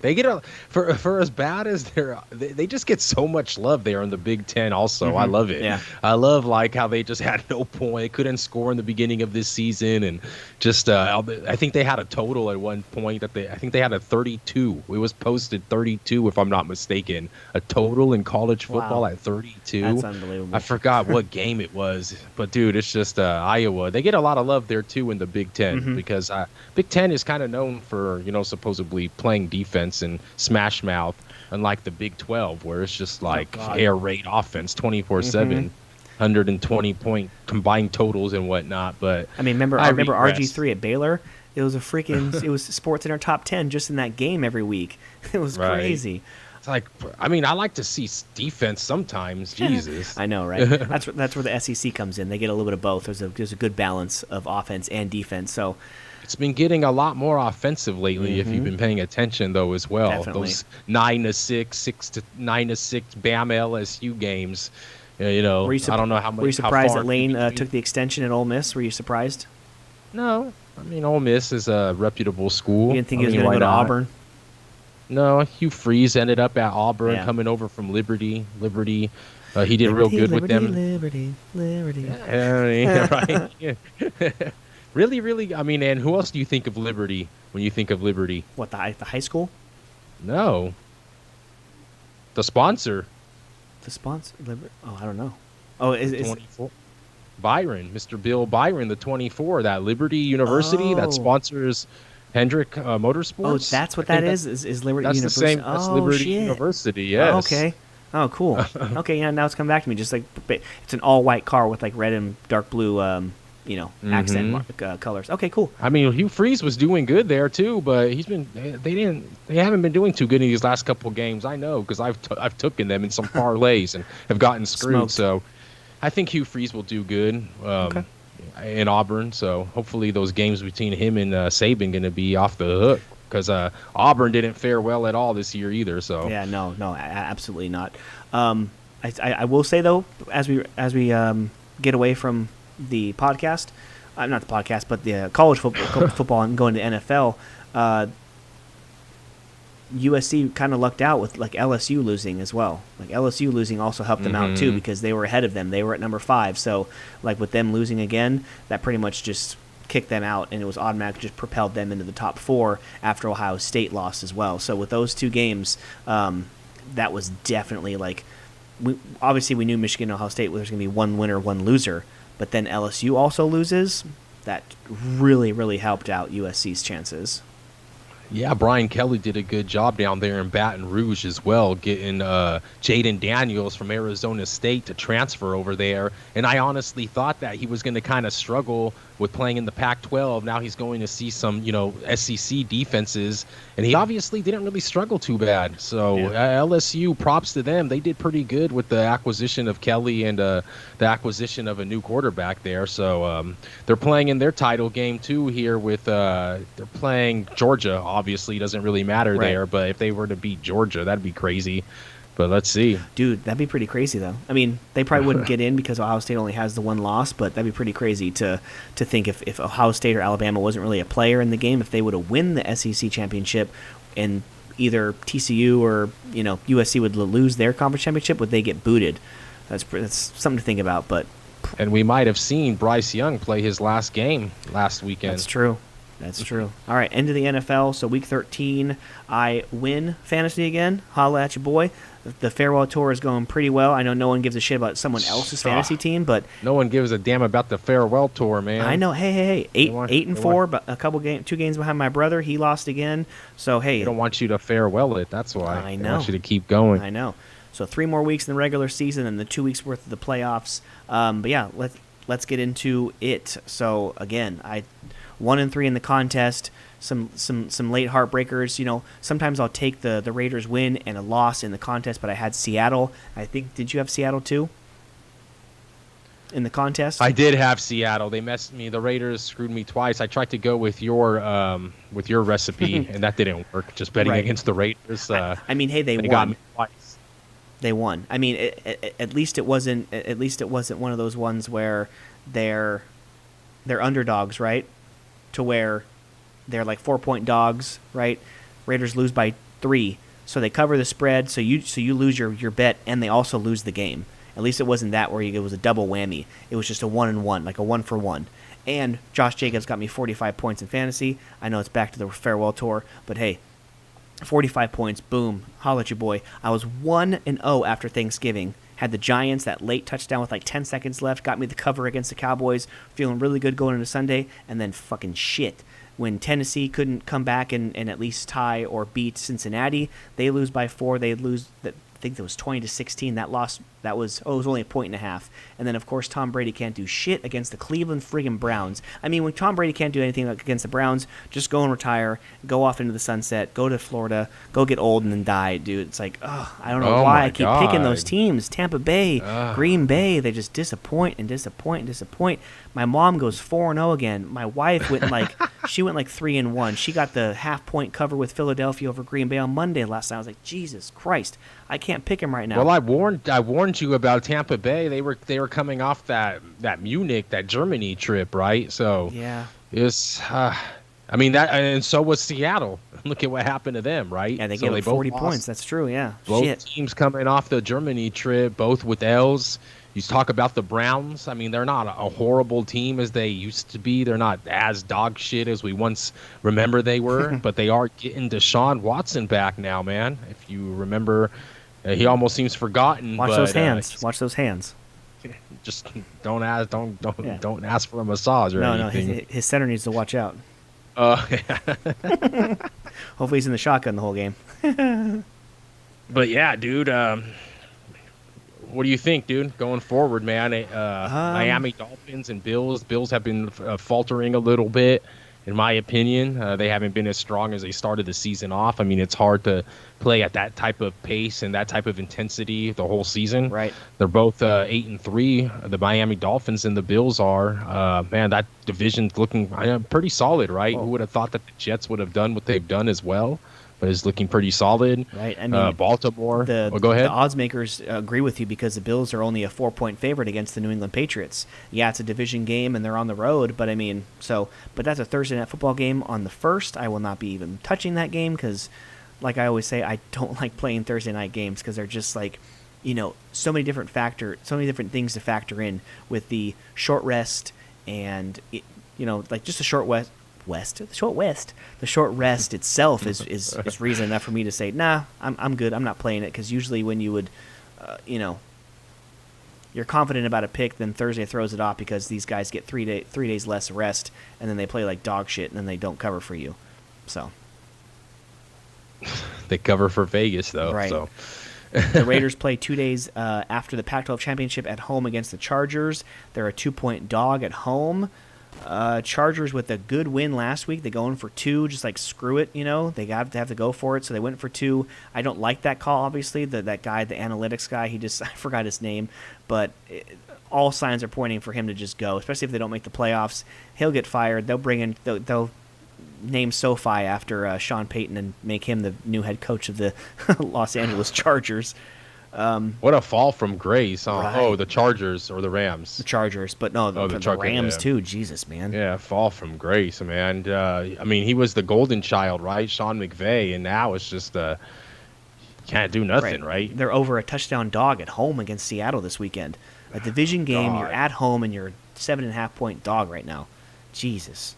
[SPEAKER 2] They get for as bad as they just get so much love there in the Big Ten. Also, I love it.
[SPEAKER 1] Yeah.
[SPEAKER 2] I love like how they just had no point. They couldn't score in the beginning of this season, and just I think they had a total at one point I think they had a 32. It was posted 32 if I'm not mistaken. A total in college football at 32.
[SPEAKER 1] That's unbelievable.
[SPEAKER 2] I forgot what game it was, but dude, it's just Iowa. They get a lot of love there too in the Big Ten because Big Ten is kind of known for supposedly playing defense and smash mouth, unlike the Big 12 where it's just like air raid offense 24/7, 120 point combined totals and whatnot. But
[SPEAKER 1] I remember RG3 at Baylor. It was it was Sports Center top 10 just in that game every week. It was crazy.
[SPEAKER 2] It's like, I like to see defense sometimes. Jesus.
[SPEAKER 1] I know, right? That's where the SEC comes in. They get a little bit of both. There's a good balance of offense and defense. So
[SPEAKER 2] it's been getting a lot more offensive lately if you've been paying attention though as well.
[SPEAKER 1] Definitely.
[SPEAKER 2] Those 9-6, 9-6 BAM LSU games. I don't know how much.
[SPEAKER 1] Were you surprised that Lane took the extension at Ole Miss? Were you surprised?
[SPEAKER 2] No. Ole Miss is a reputable school.
[SPEAKER 1] You didn't think he was going to go to Auburn?
[SPEAKER 2] No, Hugh Freeze ended up at Auburn, coming over from Liberty. He did real good with them.
[SPEAKER 1] Liberty.
[SPEAKER 2] Yeah, right. Yeah. Really, really. And who else do you think of Liberty when you think of Liberty?
[SPEAKER 1] What, the high school?
[SPEAKER 2] No. The sponsor.
[SPEAKER 1] The sponsor? Oh, I don't know. Oh, is
[SPEAKER 2] 24. Byron, Mr. Bill Byron, the 24, that Liberty University that sponsors Hendrick Motorsports.
[SPEAKER 1] Oh, that's what that is? Is Liberty
[SPEAKER 2] that's
[SPEAKER 1] University?
[SPEAKER 2] The same. That's Liberty University, yes.
[SPEAKER 1] Oh, okay. Oh, cool. Okay, yeah, now it's come back to me. Just like it's an all-white car with like red and dark blue, accent colors. Okay, cool.
[SPEAKER 2] Hugh Freeze was doing good there too, but they haven't been doing too good in these last couple of games. I know because I've taken them in some parlays and have gotten screwed.
[SPEAKER 1] Smoked.
[SPEAKER 2] So I think Hugh Freeze will do good in Auburn. So hopefully those games between him and Saban going to be off the hook because Auburn didn't fare well at all this year either. So
[SPEAKER 1] yeah, no, absolutely not. I will say though, as we get away from the podcast, not the podcast, but the college football and going to NFL, USC kind of lucked out with like LSU losing as well. Like LSU losing also helped them out too because they were ahead of them. They were at number 5. So like with them losing again, that pretty much just kicked them out and it was automatic, just propelled them into the top 4 after Ohio State lost as well. So with those 2 games, that was definitely like, we knew Michigan and Ohio State, there's going to be one winner, one loser. but then LSU also loses, that really, really helped out USC's chances.
[SPEAKER 2] Yeah, Brian Kelly did a good job down there in Baton Rouge as well, getting Jaden Daniels from Arizona State to transfer over there. And I honestly thought that he was going to kind of struggle with playing in the Pac-12. Now he's going to see some, SEC defenses, and he obviously didn't really struggle too bad. So LSU, props to them. They did pretty good with the acquisition of Kelly and the acquisition of a new quarterback there. So they're playing in their title game too here with they're playing Georgia. Obviously, doesn't really matter there, but if they were to beat Georgia, that'd be crazy. But let's see.
[SPEAKER 1] Dude, that'd be pretty crazy, though. I mean, they probably wouldn't get in because Ohio State only has the one loss, but that'd be pretty crazy to think if Ohio State or Alabama wasn't really a player in the game, if they would have win the SEC championship and either TCU or USC would lose their conference championship, would they get booted? That's something to think about. But
[SPEAKER 2] and we might have seen Bryce Young play his last game last weekend.
[SPEAKER 1] That's true. That's true. All right, into the NFL. So week 13, I win fantasy again. Holla at your boy. The farewell tour is going pretty well. I know no one gives a shit about someone else's fantasy team, but
[SPEAKER 2] no one gives a damn about the farewell tour, man.
[SPEAKER 1] I know. Hey, 8-4, but two games behind my brother. He lost again. So hey,
[SPEAKER 2] they don't want you to farewell it. That's why.
[SPEAKER 1] I know.
[SPEAKER 2] They want you to keep going.
[SPEAKER 1] I know. So 3 more weeks in the regular season and the 2 weeks worth of the playoffs. But yeah, let's get into it. So again, 1-3 in the contest. Some late heartbreakers. Sometimes I'll take the Raiders win and a loss in the contest, but I had Seattle. I think, did you have Seattle too in the contest?
[SPEAKER 2] I did have Seattle. They messed me. The Raiders screwed me twice. I tried to go with your recipe, and that didn't work. Just betting against the Raiders.
[SPEAKER 1] I mean, hey, they won.
[SPEAKER 2] Got me twice.
[SPEAKER 1] They won. I mean, at least it wasn't. At least it wasn't one of those ones where they're underdogs, right? To where they're like 4-point dogs, right? Raiders lose by 3, so they cover the spread. So you lose your bet, and they also lose the game. At least it wasn't that where it was a double whammy. It was just a 1-1, like a 1-for-1. And Josh Jacobs got me 45 points in fantasy. I know it's back to the farewell tour, but hey, 45 points, boom, holla at your boy. I was 1-0 after Thanksgiving. Had the Giants, that late touchdown with like 10 seconds left, got me the cover against the Cowboys, feeling really good going into Sunday, and then fucking shit. When Tennessee couldn't come back and at least tie or beat Cincinnati, they lose by 4. They lose, I think it was 20-16. That loss, it was only a 1.5. And then, of course, Tom Brady can't do shit against the Cleveland friggin' Browns. I mean, when Tom Brady can't do anything against the Browns, just go and retire, go off into the sunset, go to Florida, go get old and then die, dude. It's like, I don't know why I keep picking those teams. Tampa Bay, Green Bay, they just disappoint and disappoint and disappoint. My mom goes 4-0 again. My wife went she went like 3-1. She got the half-point cover with Philadelphia over Green Bay on Monday last night. I was like, Jesus Christ, I can't pick him right now.
[SPEAKER 2] Well, I warned you about Tampa Bay. They were coming off that Munich, that Germany trip, right? So
[SPEAKER 1] yeah,
[SPEAKER 2] it's I mean that, and so was Seattle. Look at what happened to them, right?
[SPEAKER 1] Yeah, they gave up 40 points. That's true. Yeah,
[SPEAKER 2] both teams coming off the Germany trip, both with L's. You talk about the Browns. I mean, they're not a horrible team as they used to be. They're not as dog shit as we once remember they were, but they are getting Deshaun Watson back now, man. If you remember, he almost seems forgotten.
[SPEAKER 1] Watch those hands. Watch those hands.
[SPEAKER 2] Just don't ask for a massage or anything.
[SPEAKER 1] No, his center needs to watch out. Hopefully he's in the shotgun the whole game.
[SPEAKER 2] But yeah, dude. What do you think, dude? Going forward, man. Miami Dolphins and Bills. Bills have been faltering a little bit, in my opinion. They haven't been as strong as they started the season off. I mean, it's hard to play at that type of pace and that type of intensity the whole season.
[SPEAKER 1] Right.
[SPEAKER 2] They're both 8-3. The Miami Dolphins and the Bills are. Man, that division's looking pretty solid, right? Who would have thought that the Jets would have done what they've done as well? But it's looking pretty solid.
[SPEAKER 1] Right. I mean,
[SPEAKER 2] Baltimore.
[SPEAKER 1] Go ahead. The odds makers agree with you because the Bills are only a 4-point favorite against the New England Patriots. Yeah, it's a division game and they're on the road, but I mean, but that's a Thursday night football game on the 1st. I will not be even touching that game because, like I always say, I don't like playing Thursday night games because they're just like, so many different things to factor in with the short rest and like just a short the short rest itself is reason enough for me to say, nah, I'm good. I'm not playing it because usually when you would, you're confident about a pick, then Thursday throws it off because these guys get 3 days less rest, and then they play like dog shit, and then they don't cover for you. So
[SPEAKER 2] They cover for Vegas though.
[SPEAKER 1] right.
[SPEAKER 2] So
[SPEAKER 1] The Raiders play 2 days after the Pac-12 championship at home against the Chargers. They're a 2-point dog at home. Chargers with a good win last week. They go in for 2, just like screw it, They have to go for it, so they went for 2. I don't like that call, obviously. That guy, the analytics guy, I forgot his name, but all signs are pointing for him to just go, especially if they don't make the playoffs. He'll get fired. They'll name SoFi after Sean Payton and make him the new head coach of the Los Angeles Chargers.
[SPEAKER 2] what a fall from grace, huh?
[SPEAKER 1] Right.
[SPEAKER 2] Oh, the Chargers or the Rams?
[SPEAKER 1] The Chargers, but no, the Rams too. Jesus, man.
[SPEAKER 2] Yeah, fall from grace, man. I mean, he was the golden child, right? Sean McVay, and now it's just can't do nothing, right?
[SPEAKER 1] They're over a touchdown dog at home against Seattle this weekend. A division game, you're at home, and you're a 7.5-point dog right now. Jesus.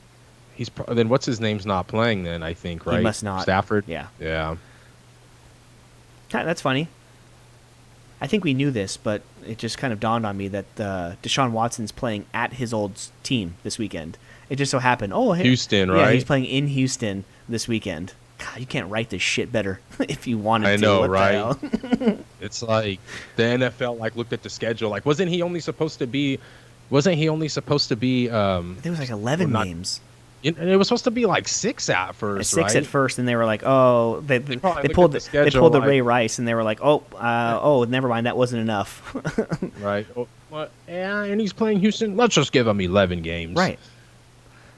[SPEAKER 2] Then what's his name's not playing then, I think, right?
[SPEAKER 1] He must not.
[SPEAKER 2] Stafford?
[SPEAKER 1] Yeah.
[SPEAKER 2] Yeah.
[SPEAKER 1] That's funny. I think we knew this, but it just kind of dawned on me that Deshaun Watson's playing at his old team this weekend. It just so happened. Oh, hey,
[SPEAKER 2] Houston, right?
[SPEAKER 1] Yeah, he's playing in Houston this weekend. God, you can't write this shit better if you wanted to.
[SPEAKER 2] I know,
[SPEAKER 1] What the
[SPEAKER 2] right?
[SPEAKER 1] hell?
[SPEAKER 2] It's like the NFL looked at the schedule. Like, wasn't he only supposed to be? I think it was
[SPEAKER 1] like 11 games.
[SPEAKER 2] It was supposed to be like 6 at first,
[SPEAKER 1] 6
[SPEAKER 2] right?
[SPEAKER 1] at first, and they were like, "Oh, they pulled the Ray Rice," and they were like, "Oh, never mind, that wasn't enough."
[SPEAKER 2] Right. Oh, what? Yeah, and he's playing Houston. Let's just give him 11 games.
[SPEAKER 1] Right.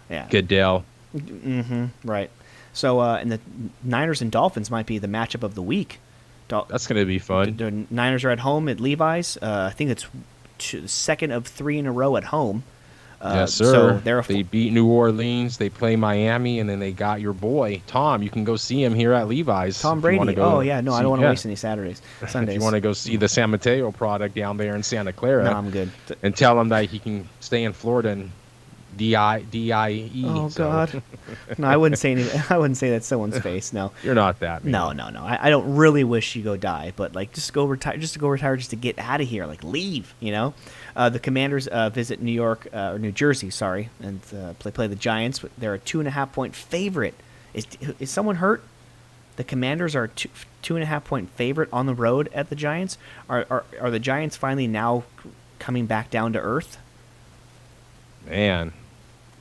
[SPEAKER 1] Yeah.
[SPEAKER 2] Goodell.
[SPEAKER 1] Mm-hmm. Right. So, and the Niners and Dolphins might be the matchup of the week.
[SPEAKER 2] That's going to be fun.
[SPEAKER 1] The Niners are at home at Levi's. I think it's second of 3 in a row at home.
[SPEAKER 2] Yes, sir.
[SPEAKER 1] So
[SPEAKER 2] they beat New Orleans. They play Miami, and then they got your boy Tom. You can go see him here at Levi's.
[SPEAKER 1] Tom Brady. I don't want to waste any Sundays.
[SPEAKER 2] If you want to go see the San Mateo product down there in Santa Clara,
[SPEAKER 1] no, I'm good.
[SPEAKER 2] And tell him that he can stay in Florida and DIE.
[SPEAKER 1] Oh God, no, I wouldn't say anything. I wouldn't say that to someone's face. No,
[SPEAKER 2] you're not that. Man.
[SPEAKER 1] No. I don't really wish you go die, but like just go retire, just to get out of here, like leave. The Commanders visit New York or New Jersey, sorry, and play the Giants. They're a 2.5-point favorite. Is someone hurt? The Commanders are 2.5-point favorite on the road at the Giants. Are the Giants finally now coming back down to earth?
[SPEAKER 2] Man,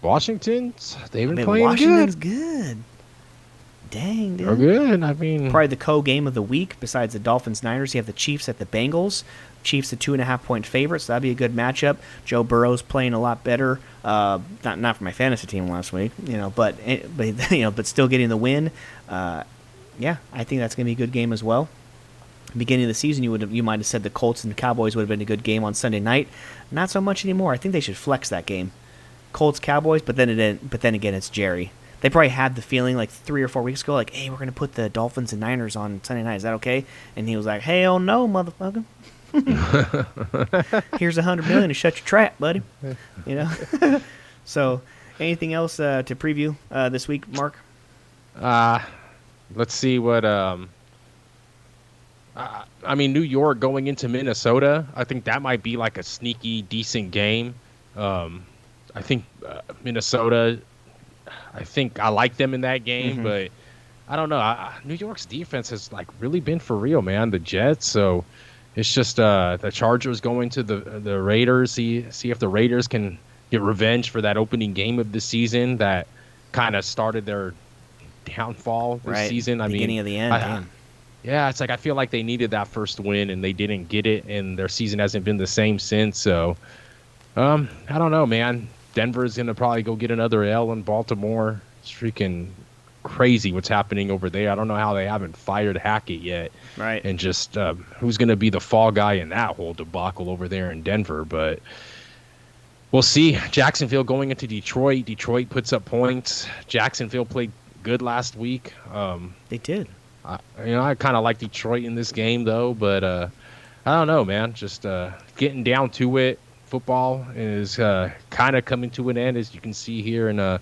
[SPEAKER 2] Washington's they've been playing
[SPEAKER 1] Washington's
[SPEAKER 2] good.
[SPEAKER 1] Dang, dude.
[SPEAKER 2] They're good. I mean,
[SPEAKER 1] probably the co-game of the week besides the Dolphins-Niners. You have the Chiefs at the Bengals. Chiefs a 2.5-point favorite, so that'd be a good matchup. Joe Burrow's playing a lot better. Not for my fantasy team last week, but still getting the win. Yeah, I think that's gonna be a good game as well. Beginning of the season, you might have said the Colts and Cowboys would have been a good game on Sunday night. Not so much anymore. I think they should flex that game, Colts Cowboys. But then again, it's Jerry. They probably had the feeling like 3 or 4 weeks ago, like, hey, we're gonna put the Dolphins and Niners on Sunday night. Is that okay? And he was like, hell no, motherfucker. Here's $100 million to shut your trap, buddy. So, anything else to preview this week, Mark?
[SPEAKER 2] Let's see what. I mean, New York going into Minnesota. I think that might be like a sneaky, decent game. I think Minnesota. I think I like them in that game, but I don't know. New York's defense has like really been for real, man. The Jets. So it's just the Chargers going to the Raiders. See if the Raiders can get revenge for that opening game of the season that kind of started their downfall this season.
[SPEAKER 1] Beginning of the end.
[SPEAKER 2] Yeah, it's like I feel like they needed that first win and they didn't get it, and their season hasn't been the same since. So, I don't know, man. Denver's gonna probably go get another L in Baltimore. It's freaking crazy what's happening over there. I don't know how they haven't fired Hackett yet.
[SPEAKER 1] Right.
[SPEAKER 2] And just who's gonna be the fall guy in that whole debacle over there in Denver, but. We'll see. Jacksonville going into Detroit. Detroit puts up points. Jacksonville played good last week.
[SPEAKER 1] They did.
[SPEAKER 2] I kind of like Detroit in this game, though, but I don't know, man. Just getting down to it. Football is kind of coming to an end, as you can see here in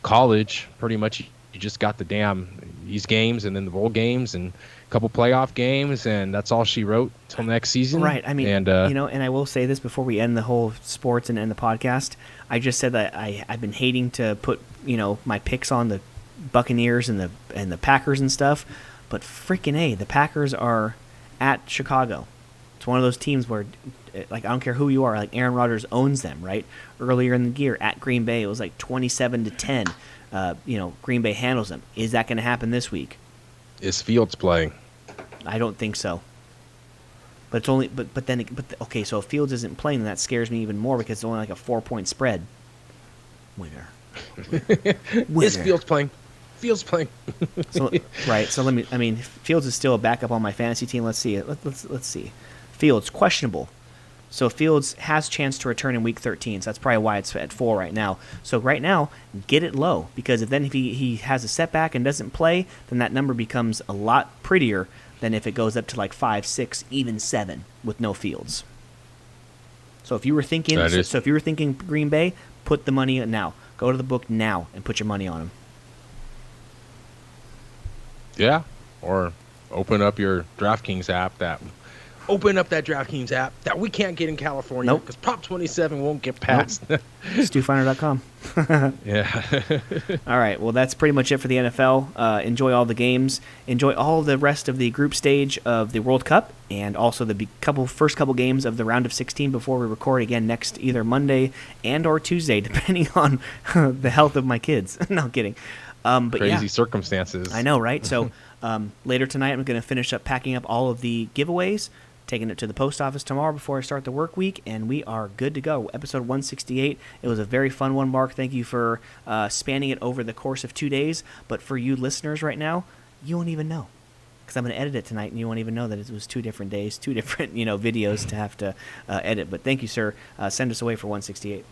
[SPEAKER 2] college. Pretty much, you just got these games and then the bowl games, and couple playoff games, and that's all she wrote till next season.
[SPEAKER 1] Right. I mean,
[SPEAKER 2] and
[SPEAKER 1] and I will say this before we end the whole sports and end the podcast. I just said that I've been hating to put, my picks on the Buccaneers and the Packers and stuff, but freaking A, the Packers are at Chicago. It's one of those teams where, like, I don't care who you are, like Aaron Rodgers owns them, right? Earlier in the year at Green Bay, it was like 27-10. Green Bay handles them. Is that going to happen this week?
[SPEAKER 2] Is Fields playing?
[SPEAKER 1] I don't think so. But it's only okay. So if Fields isn't playing, then that scares me even more because it's only like a 4-point spread. Winner.
[SPEAKER 2] Is Fields playing? Fields playing.
[SPEAKER 1] Right. So Fields is still a backup on my fantasy team. Let's see it. Let's see. Fields questionable. So Fields has chance to return in week 13. So that's probably why it's at 4 right now. So right now, get it low because if he has a setback and doesn't play, then that number becomes a lot prettier than if it goes up to like 5, 6, even 7 with no Fields. So if you were thinking Green Bay, put the money in now. Go to the book now and put your money on him.
[SPEAKER 2] Yeah, or open up your DraftKings app that we can't get in California because Prop 27 won't get passed.
[SPEAKER 1] Nope. StuFinder.com.
[SPEAKER 2] Yeah.
[SPEAKER 1] All right. Well, that's pretty much it for the NFL. Enjoy all the games. Enjoy all the rest of the group stage of the World Cup and also the first couple games of the round of 16 before we record again next either Monday and or Tuesday, depending on the health of my kids. No, I'm kidding. But
[SPEAKER 2] crazy circumstances.
[SPEAKER 1] I know, right? So later tonight, I'm going to finish up packing up all of the giveaways, taking it to the post office tomorrow before I start the work week, and we are good to go. Episode 168. It was a very fun one, Mark. Thank you for spanning it over the course of 2 days. But for you listeners right now, you won't even know because I'm going to edit it tonight, and you won't even know that it was 2 different days, 2 different videos to have to edit. But thank you, sir. Send us away for 168.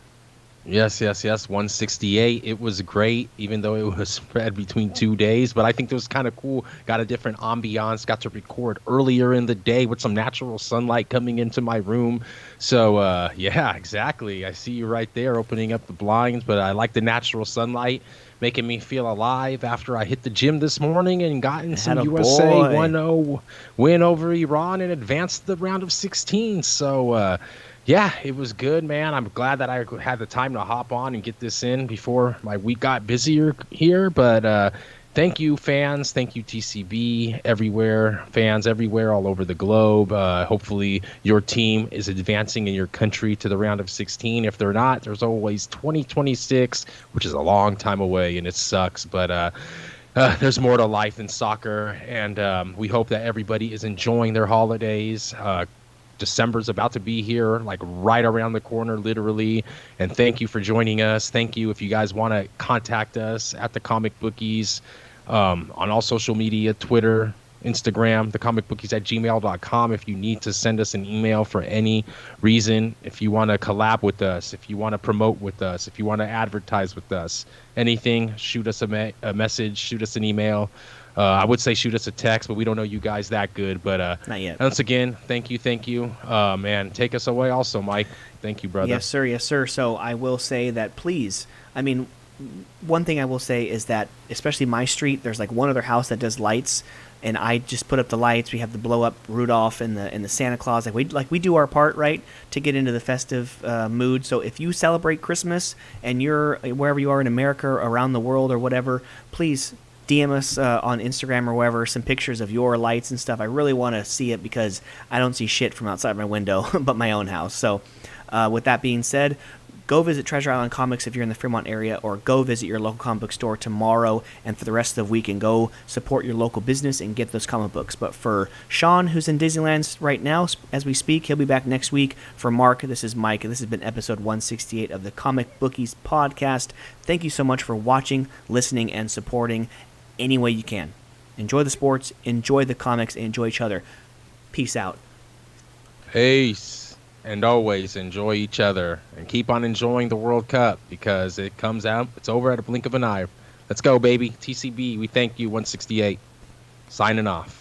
[SPEAKER 2] Yes. 168. It was great, even though it was spread between 2 days. But I think it was kind of cool. Got a different ambiance. Got to record earlier in the day with some natural sunlight coming into my room. So, yeah, exactly. I see you right there opening up the blinds. But I like the natural sunlight, making me feel alive after I hit the gym this morning and gotten some USA 1-0 win over Iran and advanced the round of 16. So, yeah, it was good, man. I'm glad that I had the time to hop on and get this in before my week got busier here. But thank you, fans. Thank you, TCB, everywhere, fans everywhere, all over the globe. Hopefully your team is advancing in your country to the round of 16. If they're not, there's always 2026, which is a long time away, and it sucks. But there's more to life than soccer, and we hope that everybody is enjoying their holidays. December's about to be here, like right around the corner, literally. And thank you for joining us. Thank you. If you guys want to contact us at the Comic Bookies on all social media, Twitter, Instagram, thecomicbookies@gmail.com. If you need to send us an email for any reason, if you want to collab with us, if you want to promote with us, if you want to advertise with us, anything, shoot us a message, shoot us an email. I would say shoot us a text, but we don't know you guys that good. But
[SPEAKER 1] not yet.
[SPEAKER 2] Once again, thank you. And take us away also, Mike. Thank you, brother.
[SPEAKER 1] Yes, sir. So I will say that please, one thing I will say is that, especially my street, there's like one other house that does lights, and I just put up the lights. We have the blow up Rudolph and the Santa Claus. We do our part, right, to get into the festive mood. So if you celebrate Christmas and you're wherever you are in America or around the world or whatever, please DM us on Instagram or wherever some pictures of your lights and stuff. I really want to see it because I don't see shit from outside my window but my own house. So with that being said, go visit Treasure Island Comics if you're in the Fremont area, or go visit your local comic book store tomorrow and for the rest of the week, and go support your local business and get those comic books. But for Sean, who's in Disneyland right now as we speak, he'll be back next week. For Mark, this is Mike, and this has been episode 168 of the Comic Bookies podcast. Thank you so much for watching, listening, and supporting any way you can. Enjoy the sports, enjoy the comics, and enjoy each other. Peace out.
[SPEAKER 2] Peace. And always enjoy each other, and keep on enjoying the World Cup, because it comes out, it's over at a blink of an eye. Let's go, baby. TCB, we thank you. 168 signing off.